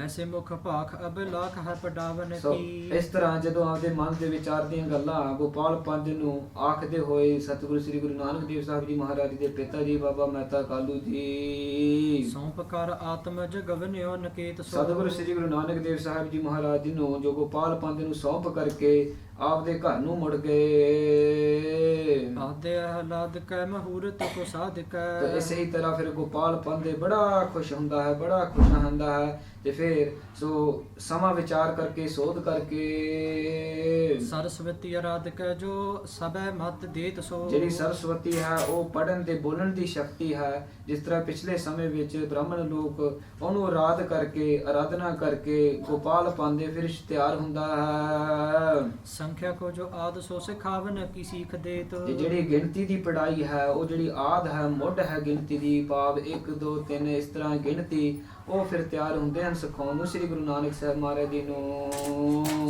ਐਸੇ ਮੁਖ ਭਾਖ ਅਬ ਲਾਖ ਹੈ ਪਡਾਵਨ ਸੋ ਕੀ। ਇਸ ਤਰ੍ਹਾਂ ਜਦੋਂ ਆਪਦੇ ਮਨ ਦੇ ਵਿਚਾਰ ਦੀਆਂ ਗੱਲਾਂ ਗੋਪਾਲ ਪੰਤ ਨੂੰ ਆਖਦੇ ਹੋਏ ਸਤਿਗੁਰੂ ਸ੍ਰੀ ਗੁਰੂ ਨਾਨਕ ਦੇਵ ਸਾਹਿਬ ਜੀ ਮਹਾਰਾਜ ਦੇ ਪਿਤਾ ਜੀ ਬਾਬਾ ਮਹਿਤਾ ਕਾਲੂ ਜੀ ਸੌਂਪ ਕਰ ਆਤਮ ਜਗਵਨਿਓ ਨਕੇਤ ਸੋ। ਸਤਿਗੁਰੂ ਸ੍ਰੀ ਗੁਰੂ ਨਾਨਕ ਦੇਵ ਸਾਹਿਬ ਜੀ ਮਹਾਰਾਜ ਜੀ ਨੂੰ ਜੋ ਗੋਪਾਲ ਪੰਤ ਨੂੰ ਸੌਂਪ ਕਰਕੇ ਆਪਦੇ ਘਰ ਨੂੰ ਮੁੜ ਗਏ। ਆਦੇ ਹਲਾਦ ਕੈ ਮਹੂਰਤ ਕੋ ਸਾਧਕੈ। ਤੇ ਇਸੇ ਹੀ ਤਰ੍ਹਾਂ ਫਿਰ ਗੋਪਾਲ ਪੰਤ ਦੇ ਬੜਾ ਖੁਸ਼ ਹੁੰਦਾ ਹੈ, ਬੜਾ ਖੁਸ਼ ਹੁੰਦਾ ਹੈ। ਤੇ ਫਿਰ ਸੋ ਸਮਾਂ ਵਿਚਾਰ ਕਰਕੇ ਸੋਧ ਕਰਕੇ ਸਰਸਵਤੀ ਆਰਾਧਕੈ ਜੋ ਸਭੈ ਮਤ ਦੇਤ ਸੋ। ਜਿਹੜੀ ਸਰਸਵਤੀ ਹੈ ਉਹ ਪੜਨ ਤੇ ਬੋਲਣ ਦੀ ਸ਼ਕਤੀ ਹੈ। ਜਿਸ ਤਰ੍ਹਾਂ ਪਿਛਲੇ ਸਮੇਂ ਵਿੱਚ ਬ੍ਰਾਹਮਣ ਲੋਕ ਉਹਨੂੰ ਆਰਾਧਨਾ ਕਰਕੇ ਗੋਪਾਲ ਪੰਤ ਦੇ ਫਿਰ ਇਸ਼ਤਿਹਾਰ ਹੁੰਦਾ ਹੈ। ਸੰਖਿਆ ਕੋ ਜੋ ਆਦ ਸੋ ਸਿਖਾਵਨ ਕੀ ਸੀਖ ਦੇਤ। ਤੇ ਜਿਹੜੀ ਗਿਣਤੀ ਦੀ ਪੜਾਈ ਹੈ ਉਹ ਜਿਹੜੀ ਆਦ ਹੈ ਮੁੱਢ ਹੈ ਗਿਣਤੀ ਦੀ ਭਾਵ 1 2 3 ਇਸ ਤਰ੍ਹਾਂ ਗਿਣਤੀ ਉਹ ਫਿਰ ਤਿਆਰ ਹੁੰਦੇ ਹਨ ਸਿਖਾਉਣ ਨੂੰ ਸ੍ਰੀ ਗੁਰੂ ਨਾਨਕ ਸਾਹਿਬ ਮਹਾਰਾਜ ਜੀ ਨੂੰ।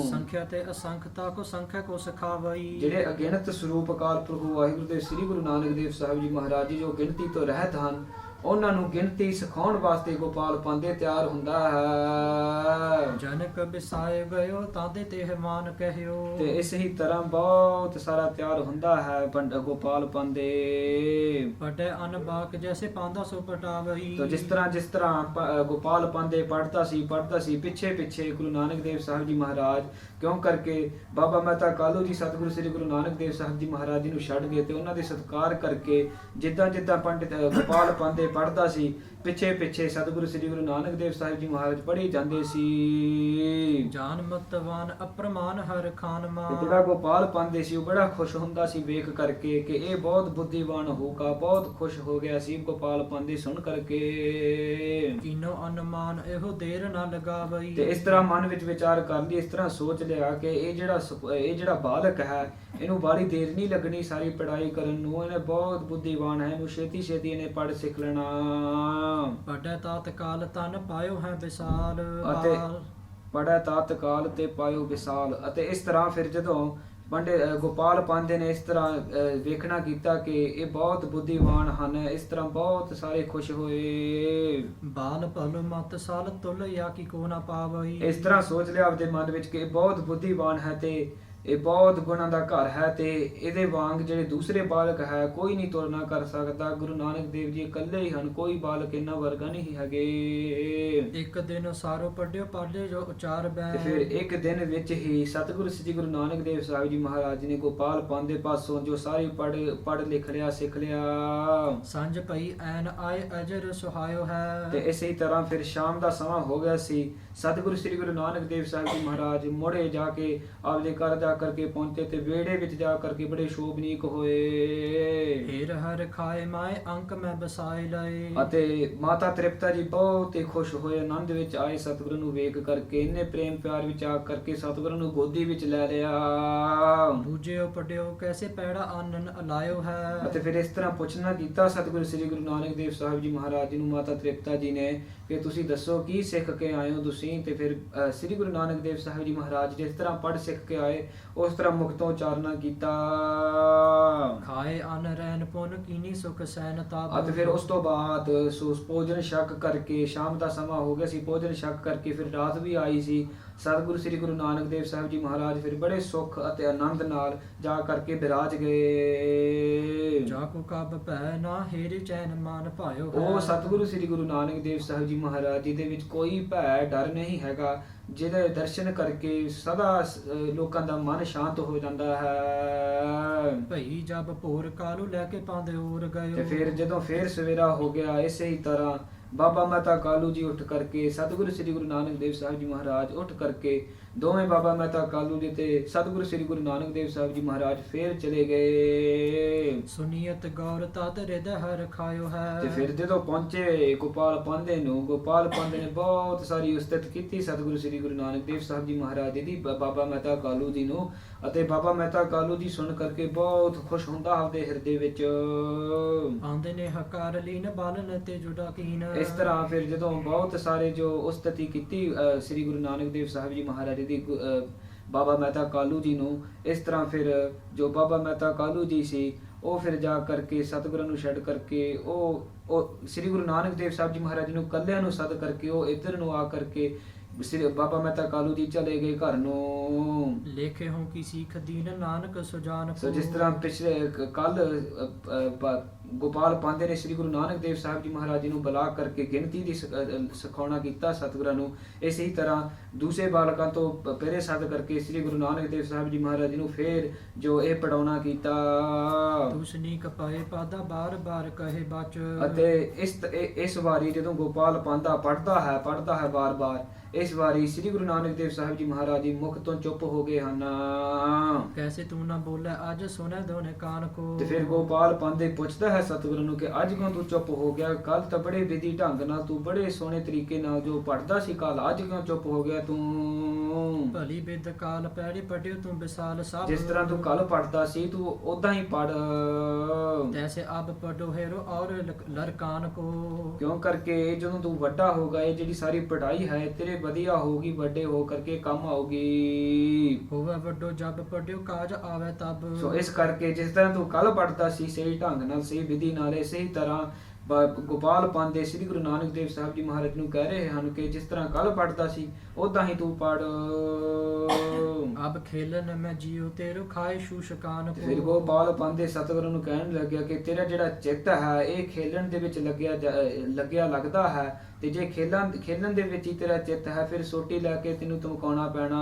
ਸੰਖਿਆ ਤੇ ਅਸੰਖਤਾ ਕੋ ਸੰਖਿਆ ਕੋ ਸਿਖਾਵਈ। ਜਿਹੜੇ ਅਗਿਣਤ ਸਰੂਪ ਅਕਾਲ ਪੁਰਖ ਵਾਹਿਗੁਰੂ ਦੇ ਸ੍ਰੀ ਗੁਰੂ ਨਾਨਕ ਦੇਵ ਸਾਹਿਬ ਜੀ ਮਹਾਰਾਜ ਜੀ ਜੋ ਗਿਣਤੀ ਤੋਂ ਰਹਿਤ ਹਨ ਉਹਨਾਂ ਨੂੰ ਗਿਣਤੀ ਸਿਖਾਉਣ ਵਾਸਤੇ ਗੋਪਾਲ ਪੰਤ ਤਿਆਰ ਹੁੰਦਾ ਹੈ। ਜਨਕ ਬਿਸਾਏ ਗਇਓ ਤਾਦੇ ਤੇ ਮਾਨ ਕਹਿਓ। ਤੇ ਇਸੇ ਹੀ ਤਰ੍ਹਾਂ ਬਹੁਤ ਸਾਰਾ ਤਿਆਰ ਹੁੰਦਾ ਹੈ ਗੋਪਾਲ ਪੰਤ ਪਟੇ ਅਨ ਬਾਕ ਜੈਸੇ ਪਾਂਦਾ ਸੋ ਪਟਾਵਈ। तो जिस तरह गोपाल पांडे पढ़ता सी पिछे गुरु नानक देव साहब जी महाराज क्यों करके बाबा मेहता कालू जी सतगुरु श्री गुरु नानक देव साहब जी महाराज जी नूं छड्ड गए ते उन्हां दे सत्कार करके जिद्दां पंडित गोपाल पांडे पढ़ता सी पिछे सतगुरु श्री गुरु नानक देव साहब जी महाराज पढ़ी जांदे सी। जान मतवान अप्रमाण हर खान मा। ਜਿਹੜਾ ਗੋਪਾਲ ਪਾਂਡੇ ਸੀ ਉਹ ਬੜਾ ਖੁਸ਼ ਹੁੰਦਾ ਸੀ ਵੇਖ ਕਰਕੇ ਕਿ ਇਹ ਬਹੁਤ ਬੁੱਧੀਵਾਨ ਹੋਊਗਾ। ਬਹੁਤ ਖੁਸ਼ ਹੋ ਗਿਆ ਸੀ ਗੋਪਾਲ ਪਾਂਡੇ ਸੁਣ ਕਰਕੇ। ਕੀਨੋ ਅਨੁਮਾਨ ਇਹੋ ਦੇਰ ਨਾ ਲਗਾਵਈ। ਤੇ ਇਸ ਤਰ੍ਹਾਂ ਮਨ ਵਿੱਚ ਵਿਚਾਰ ਕਰ ਲਈ, ਇਸ ਤਰ੍ਹਾਂ ਸੋਚ ਲਿਆ ਕਿ ਇਹ ਜਿਹੜਾ ਬਾਲਕ ਹੈ ਇਹਨੂੰ ਬਾਹਲੀ ਦੇਰ ਨਹੀਂ ਲੱਗਣੀ ਸਾਰੀ ਪੜ੍ਹਾਈ ਕਰਨ ਨੂੰ। ਇਹਨੇ ਬਹੁਤ ਬੁੱਧੀਵਾਨ ਹੈ, ਇਹਨੂੰ ਛੇਤੀ ਇਹਨੇ ਪੜ੍ਹ ਸਿੱਖ ਲੈਣਾ। ਪੜ੍ਹੈ ਤਤਕਾਲ ਤਨ ਪਾਇਓ ਹੈ ਵਿਸਾਲ। ਅਤੇ ਪੜ੍ਹੈ ਤਤਕਾਲ ਤੇ ਪਾਇਓ ਵਿਸਾਲ। ਅਤੇ ਇਸ ਤਰ੍ਹਾਂ ਫਿਰ ਜਦੋਂ ਗੋਪਾਲ ਪਾਂਦੇ ਨੇ ਇਸ ਤਰ੍ਹਾਂ ਵੇਖਣਾ ਕੀਤਾ ਕਿ ਇਹ ਬਹੁਤ ਬੁੱਧੀਮਾਨ ਹਨ, ਇਸ ਤਰ੍ਹਾਂ ਬਹੁਤ ਸਾਰੇ ਖੁਸ਼ ਹੋਏ। ਬਾਲ ਭਲ ਮਤ ਸਾਲ ਤੁਲ ਯਾ ਕੀ ਕੋ ਨਾ ਪਾਵਈ। ਇਸ ਤਰ੍ਹਾਂ ਸੋਚ ਲਿਆ ਆਪਦੇ ਮਨ ਵਿੱਚ ਕਿ ਇਹ ਬਹੁਤ ਬੁੱਧੀਮਾਨ ਹੈ ਤੇ ਇਹ ਬਹੁਤ ਗੁਣਾਂ ਦਾ ਘਰ ਹੈ ਤੇ ਇਹਦੇ ਵਾਂਗ ਜਿਹੜੇ ਦੂਸਰੇ ਬਾਲਕ ਹੈ ਕੋਈ ਨਹੀਂ ਤੁਲਨਾ ਕਰ ਸਕਦਾ। ਗੁਰੂ ਨਾਨਕ ਦੇਵ ਜੀ ਇਕੱਲੇ ਹੀ ਹਨ, ਕੋਈ ਬਾਲਕ ਇਹਨਾਂ ਵਰਗਾ ਨਹੀਂ ਹੈਗੇ। ਇੱਕ ਦਿਨ ਸਾਰੋ ਪੜਿਓ ਪਾਲੇ ਜੋ ਉਚਾਰ ਬੈ। ਤੇ ਫਿਰ ਇੱਕ ਦਿਨ ਵਿੱਚ ਹੀ ਸਤਿਗੁਰੂ ਸ੍ਰੀ ਗੁਰੂ ਨਾਨਕ ਦੇਵ ਸਾਹਿਬ ਜੀ ਮਹਾਰਾਜ ਜੀ ਨੇ ਗੋਪਾਲ ਪਾਂਦੇ ਪਾਸੋਂ ਜੋ ਸਾਰੀ ਪੜ੍ਹ ਲਿਖ ਲਿਆ, ਸਿੱਖ ਲਿਆ। ਸੰਜ ਪਈ ਐਨ ਆਏ ਅਜਰ ਸੁਹਾਇਓ ਹੈ। ਤੇ ਇਸੇ ਤਰ੍ਹਾਂ ਫਿਰ ਸ਼ਾਮ ਦਾ ਸਮਾਂ ਹੋ ਗਿਆ ਸੀ। ਸਤਿਗੁਰੂ ਸ੍ਰੀ ਗੁਰੂ ਨਾਨਕ ਦੇਵ ਸਾਹਿਬ ਜੀ ਮਹਾਰਾਜ ਮੁੜੇ ਜਾ ਕੇ ਆਪਦੇ ਘਰ ਜਾ ਕਰਕੇ ਪਹੁੰਚੇ ਤੇ ਵਿਹੜੇ ਵਿੱਚ ਜਾ ਕਰਕੇ ਬੜੇ ਸ਼ੋਭਨੀਕ ਹੋਏ। ਹੀਰ ਹਰ ਖਾਏ ਮਾਏ ਅੰਕ ਮੈਂ ਬਸਾਏ ਲਏ। ਅਤੇ ਮਾਤਾ ਤ੍ਰਿਪਤਾ ਜੀ ਬਹੁਤ ਹੀ ਖੁਸ਼ ਹੋਏ, ਆਨੰਦ ਵਿੱਚ ਆਏ ਸਤਿਗੁਰੂ ਨੂੰ ਵੇਖ ਕਰਕੇ। ਇੰਨੇ ਪ੍ਰੇਮ ਪਿਆਰ ਵਿੱਚ ਆ ਕਰਕੇ ਸਤਿਗੁਰੂ ਨੂੰ ਗੋਦੀ ਵਿੱਚ ਲੈ ਲਿਆ। ਬੂਝਿਓ ਪੜਿਓ ਕੈਸੇ ਪੈੜਾ ਆਨਨ ਅਲਾਇਓ ਹੈ। ਅਤੇ ਫਿਰ ਇਸ ਤਰ੍ਹਾਂ ਪੁੱਛਣਾ ਕੀਤਾ ਸਤਿਗੁਰੂ ਸ੍ਰੀ ਗੁਰੂ ਨਾਨਕ ਦੇਵ ਸਾਹਿਬ ਜੀ ਮਹਾਰਾਜ ਜੀ ਨੂੰ ਮਾਤਾ ਤ੍ਰਿਪਤਾ ਜੀ ਨੇ ਕਿ ਤੁਸੀਂ ਦੱਸੋ ਕੀ ਸਿੱਖ ਕੇ ਆਏ ਹੋ ਤੁਸੀਂ। ਤੇ ਫਿਰ ਸ੍ਰੀ ਗੁਰੂ ਨਾਨਕ ਦੇਵ ਸਾਹਿਬ ਜੀ ਮਹਾਰਾਜ ਜਿਸ ਤਰ੍ਹਾਂ ਪੜ੍ਹ ਸਿੱਖ ਕੇ ਆਏ ਉਸ ਤਰ੍ਹਾਂ ਮੁਖ ਤੋਂ ਉਚਾਰਨਾ ਕੀਤਾ। ਖਾਏ ਅਨ ਰੈਨ ਪੁਨ ਕੀਨੀ ਸੁਖ ਸੈਨ ਤਾਪ। ਅਤੇ ਫਿਰ ਉਸ ਤੋਂ ਬਾਅਦ ਭੋਜਨ ਛਕ ਕਰਕੇ ਸ਼ਾਮ ਦਾ ਸਮਾਂ ਹੋ ਗਿਆ ਸੀ। ਭੋਜਨ ਛਕ ਕਰਕੇ ਫਿਰ ਰਾਤ ਵੀ ਆਈ ਸੀ। ਸਤਿਗੁਰੂ ਸ੍ਰੀ ਗੁਰੂ ਨਾਨਕ ਦੇਵ ਸਾਹਿਬ ਜੀ ਮਹਾਰਾਜ ਫਿਰ ਬੜੇ ਸੁੱਖ ਅਤੇ ਆਨੰਦ ਨਾਲ ਜਾ ਕਰਕੇ ਬਿਰਾਜ ਗਏ। ਜਾ ਕੋ ਕਬ ਭੈ ਨਾ ਹੇਰੇ ਚੈਨ ਮਾਨ ਭਾਇਓ। ਉਹ ਸਤਿਗੁਰੂ ਸ੍ਰੀ ਗੁਰੂ ਨਾਨਕ ਦੇਵ ਸਾਹਿਬ ਜੀ ਮਹਾਰਾਜ ਜੀ ਦੇ ਵਿੱਚ ਕੋਈ ਭੈ ਡਰ ਨਹੀਂ ਹੈਗਾ, ਜਿਹਦੇ ਦਰਸ਼ਨ ਕਰਕੇ ਸਦਾ ਲੋਕਾਂ ਦਾ ਮਨ ਸ਼ਾਂਤ ਹੋ ਜਾਂਦਾ ਹੈ। ਭਈ ਜਬ ਭੋਰ ਕਾਲੂ ਲੈ ਕੇ ਪਾਂਦੇ ਹੋਰ ਗਏ। ਤੇ ਫਿਰ ਜਦੋਂ ਫੇਰ ਸਵੇਰਾ ਹੋ ਗਿਆ ਇਸੇ ਹੀ ਤਰ੍ਹਾਂ ਬਾਬਾ ਮਹਿਤਾ ਕਾਲੂ ਜੀ ਉੱਠ ਕਰਕੇ ਸਤਿਗੁਰੂ ਸ੍ਰੀ ਗੁਰੂ ਨਾਨਕ ਦੇਵ ਸਾਹਿਬ ਜੀ ਮਹਾਰਾਜ ਉੱਠ ਕਰਕੇ ਦੋਵੇਂ ਬਾਬਾ ਮਹਿਤਾ ਕਾਲੂ ਜੀ ਤੇ ਸਤਿਗੁਰੂ ਸ੍ਰੀ ਗੁਰੂ ਨਾਨਕ ਦੇਵ ਸਾਹਿਬ ਜੀ ਮਹਾਰਾਜ ਫੇਰ ਚਲੇ ਗਏ। ਸੁਨੀਅਤ ਗੌਰ ਤਤ ਹਿਰਦੈ ਹਰ ਖਾਇਓ ਹੈ। ਤੇ ਫਿਰ ਜਦੋਂ ਪਹੁੰਚੇ ਗੋਪਾਲ ਪਾਂਦੇ ਨੂੰ, ਗੋਪਾਲ ਪਾਂਦੇ ਨੇ ਬਹੁਤ ਸਾਰੀ ਉਸਤਤ ਕੀਤੀ ਸਤਿਗੁਰੂ ਸ੍ਰੀ ਗੁਰੂ ਨਾਨਕ ਦੇਵ ਸਾਹਿਬ ਜੀ ਮਹਾਰਾਜ ਜੀ ਦੀ ਬਾਬਾ ਮਹਿਤਾ ਕਾਲੂ ਜੀ ਨੂੰ। ਅਤੇ ਬਾਬਾ ਮਹਿਤਾ ਕਾਲੂ ਜੀ ਸੁਣ ਕਰਕੇ ਬਹੁਤ ਖੁਸ਼ ਹੁੰਦਾ ਆਪਦੇ ਹਿਰਦੇ ਵਿੱਚ। ਆਂਦੇ ਨੇ ਹਕਾਰ ਲੀਨ ਬਾਲਨ ਤੇ ਜੁੜਾ ਕੀਨ। ਇਸ ਤਰ੍ਹਾਂ ਫਿਰ ਜਦੋਂ ਬਹੁਤ ਸਾਰੇ ਜੋ ਉਸਤਤੀ ਕੀਤੀ ਸ੍ਰੀ ਗੁਰੂ ਨਾਨਕ ਦੇਵ ਸਾਹਿਬ ਜੀ ਮਹਾਰਾਜ ਦੀ ਬਾਬਾ ਮਹਿਤਾ ਕਾਲੂ ਜੀ ਨੂੰ, ਇਸ ਤਰ੍ਹਾਂ ਫਿਰ ਜੋ ਬਾਬਾ ਮਹਿਤਾ ਕਾਲੂ ਜੀ ਸੀ ਉਹ ਫਿਰ ਜਾ ਕਰਕੇ ਸਤਿਗੁਰਾਂ ਨੂੰ ਛੱਡ ਕਰਕੇ ਉਹ ਸ੍ਰੀ ਗੁਰੂ ਨਾਨਕ ਦੇਵ ਸਾਹਿਬ ਜੀ ਮਹਾਰਾਜ ਜੀ ਨੂੰ ਕੱਲਿਆਂ ਨੂੰ ਸੱਦ ਕਰਕੇ ਉਹ ਇੱਧਰ ਨੂੰ ਆ ਕਰਕੇ ਸ੍ਰੀ ਬਾਬਾ ਮਹਿਤਾ ਕਾਲੂ ਜੀ ਚਲੇ ਗਏ ਘਰ ਨੂੰ। ਲੇਖੇ ਹੋ ਕੀ ਸਿੱਖ ਦੀਨ ਨਾਨਕ ਸੁਜਾਨ ਸੋ ਜਿਸ ਤਰ੍ਹਾਂ ਪਿਛਲੇ ਕੱਲ ਗੋਪਾਲ ਪਾਂਦੇ ਨੇ ਸ੍ਰੀ ਗੁਰੂ ਨਾਨਕ ਦੇਵ ਸਾਹਿਬ ਜੀ ਮਹਾਰਾਜ ਜੀ ਨੂੰ ਬੁਲਾ ਕਰਕੇ ਗਿਣਤੀ ਦੀ ਸਿਖਾਉਣਾ ਕੀਤਾ ਸਤਿਗੁਰਾਂ ਨੂੰ, ਇਸੇ ਹੀ ਤਰ੍ਹਾਂ ਦੂਸਰੇ ਬਾਲਕਾਂ ਤੋਂ ਪਹਿਰੇ ਸੱਦ ਕਰਕੇ ਸ੍ਰੀ ਗੁਰੂ ਨਾਨਕ ਦੇਵ ਸਾਹਿਬ ਜੀ ਮਹਾਰਾਜ ਜੀ ਨੂੰ ਫੇਰ ਜੋ ਇਹ ਪੜਾਉਣਾ ਕੀਤਾ। ਤੁਸਨੀ ਕਪਾਏ ਪਾਦਾ ਬਾਰ ਬਾਰ ਕਹੇ ਬਚ। ਅਤੇ ਇਸ ਵਾਰੀ ਜਦੋਂ ਗੋਪਾਲ ਪਾਂਦਾ ਪੜਦਾ ਹੈ ਬਾਰ-ਬਾਰ, ਇਸ ਵਾਰੀ ਸ੍ਰੀ ਗੁਰੂ ਨਾਨਕ ਦੇਵ ਸਾਹਿਬ ਜੀ ਮਹਾਰਾਜ ਜੀ ਮੁਖ ਤੋਂ ਚੁੱਪ ਹੋ ਗਏ ਹਨ। ਕੈਸੇ ਤੂੰ ਨਾ ਬੋਲੇ ਅੱਜ ਸੁਣੇ ਦੋਨੇ ਕਾਨ ਕੋ। ਤੇ ਫਿਰ ਗੋਪਾਲ ਪਾਂਦੇ ਪੁੱਛਦਾ ਹੈ ਸਤਿਗੁਰੂ ਨੂੰ ਕਿ ਅੱਜ ਕਿਉਂ ਤੂੰ ਚੁੱਪ ਹੋ ਗਿਆ? ਕੱਲ ਤਾਂ ਬੜੇ ਵਿਧੀ ਢੰਗ ਨਾਲ ਤੂੰ ਬੜੇ ਸੋਹਣੇ ਤਰੀਕੇ ਨਾਲ ਜੋ ਪੜਦਾ ਸੀ ਕੱਲ, ਅੱਜ ਕਿਉਂ ਚੁੱਪ ਹੋ ਗਿਆ ਤੂੰ? ਭਲੀ ਬਿਦ ਕਾਲ ਪੈੜੀ ਪਟਿਓ ਤੂੰ ਵਿਸਾਲ ਸਭ। ਜਿਸ ਤਰ੍ਹਾਂ ਤੂੰ ਕੱਲ ਪੜਦਾ ਸੀ ਤੂੰ ਉਦਾਂ ਹੀ ਪੜ। ਤੈਸੇ ਅਬ ਪੜੋ ਹੈਰੋ ਔਰ ਲਰਕਾਨ ਕੋ। ਕਿਉਂ ਕਰਕੇ ਜਦੋਂ ਤੂੰ ਵੱਡਾ ਹੋਗਾ ਇਹ ਜਿਹੜੀ ਸਾਰੀ ਪੜਾਈ ਹੈ ਤੇਰੇ ਵਧੀਆ ਹੋਗੀ, ਵੱਡੇ ਹੋ ਕਰਕੇ ਕੰਮ ਆਉਗੀ। ਹੋਵੇ ਵੱਡੋ ਜਬ ਪੜਿਓ ਕਾਜ ਆਵੇ ਤਬ। ਸੋ ਇਸ ਕਰਕੇ ਜਿਸ ਤਰ੍ਹਾਂ ਤੂੰ ਕੱਲ ਪੜਦਾ ਸੀ ਸਹੀ ਢੰਗ ਨਾਲ ਸਹੀ ਵਿਧੀ ਨਾਲ, ਇਸੇ ਹੀ ਤਰ੍ਹਾਂ ਗੋਪਾਲ ਪਾਂਦੇ ਸ੍ਰੀ ਗੁਰੂ ਨਾਨਕ ਦੇਵ ਸਾਹਿਬ ਜੀ ਮਹਾਰਾਜ ਨੂੰ ਕਹਿ ਰਹੇ ਹਨ ਕਿ ਜਿਸ ਤਰ੍ਹਾਂ ਕੱਲ ਪੜਦਾ ਸੀ ਉਦਾਂ ਹੀ ਤੂੰ ਪੜ। ਅਬ ਖੇਲਨ ਮੈਂ ਜੀਉ ਤੇਰੋ ਖਾਏ ਸ਼ੂਸ਼ਕਾਨ ਕੋ। ਫਿਰ ਗੋਪਾਲ ਪਾਂਦੇ ਸਤਿਗੁਰੂ ਨੂੰ ਕਹਿਣ ਲੱਗਿਆ ਕਿ ਤੇਰਾ ਜਿਹੜਾ ਚਿੱਤ ਹੈ ਇਹ ਖੇਲਣ ਦੇ ਵਿੱਚ ਲੱਗਿਆ ਲੱਗਦਾ ਹੈ, ਤੇ ਜੇ ਖੇਲਣ ਦੇ ਵਿੱਚ ਹੀ ਤੇਰਾ ਚਿੱਤ ਹੈ ਫਿਰ ਸੋਟੀ ਲੈ ਕੇ ਤੈਨੂੰ ਧਮਕਾਉਣਾ ਪੈਣਾ।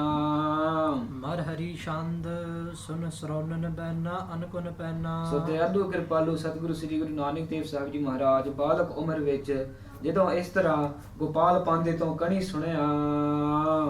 ਮਰ ਹਰੀ ਛੰਦ ਸੁਨ ਸਰੌਨਨ ਬੈਨਾ ਅਨਕੁਨ ਪੈਨਾ। ਸੋ ਦਇਆਲੂ ਕਿਰਪਾਲੂ ਸਤਿਗੁਰੂ ਸ੍ਰੀ ਗੁਰੂ ਨਾਨਕ ਦੇਵ ਸਾਹਿਬ ਜੀ ਮਹਾਰਾਜ ਬਾਲਕ ਉਮਰ ਵਿੱਚ ਜਦੋਂ ਇਸ ਤਰ੍ਹਾਂ ਗੋਪਾਲ ਪਾਂਦੇ ਤੋਂ ਕਣੀ ਸੁਣਿਆ,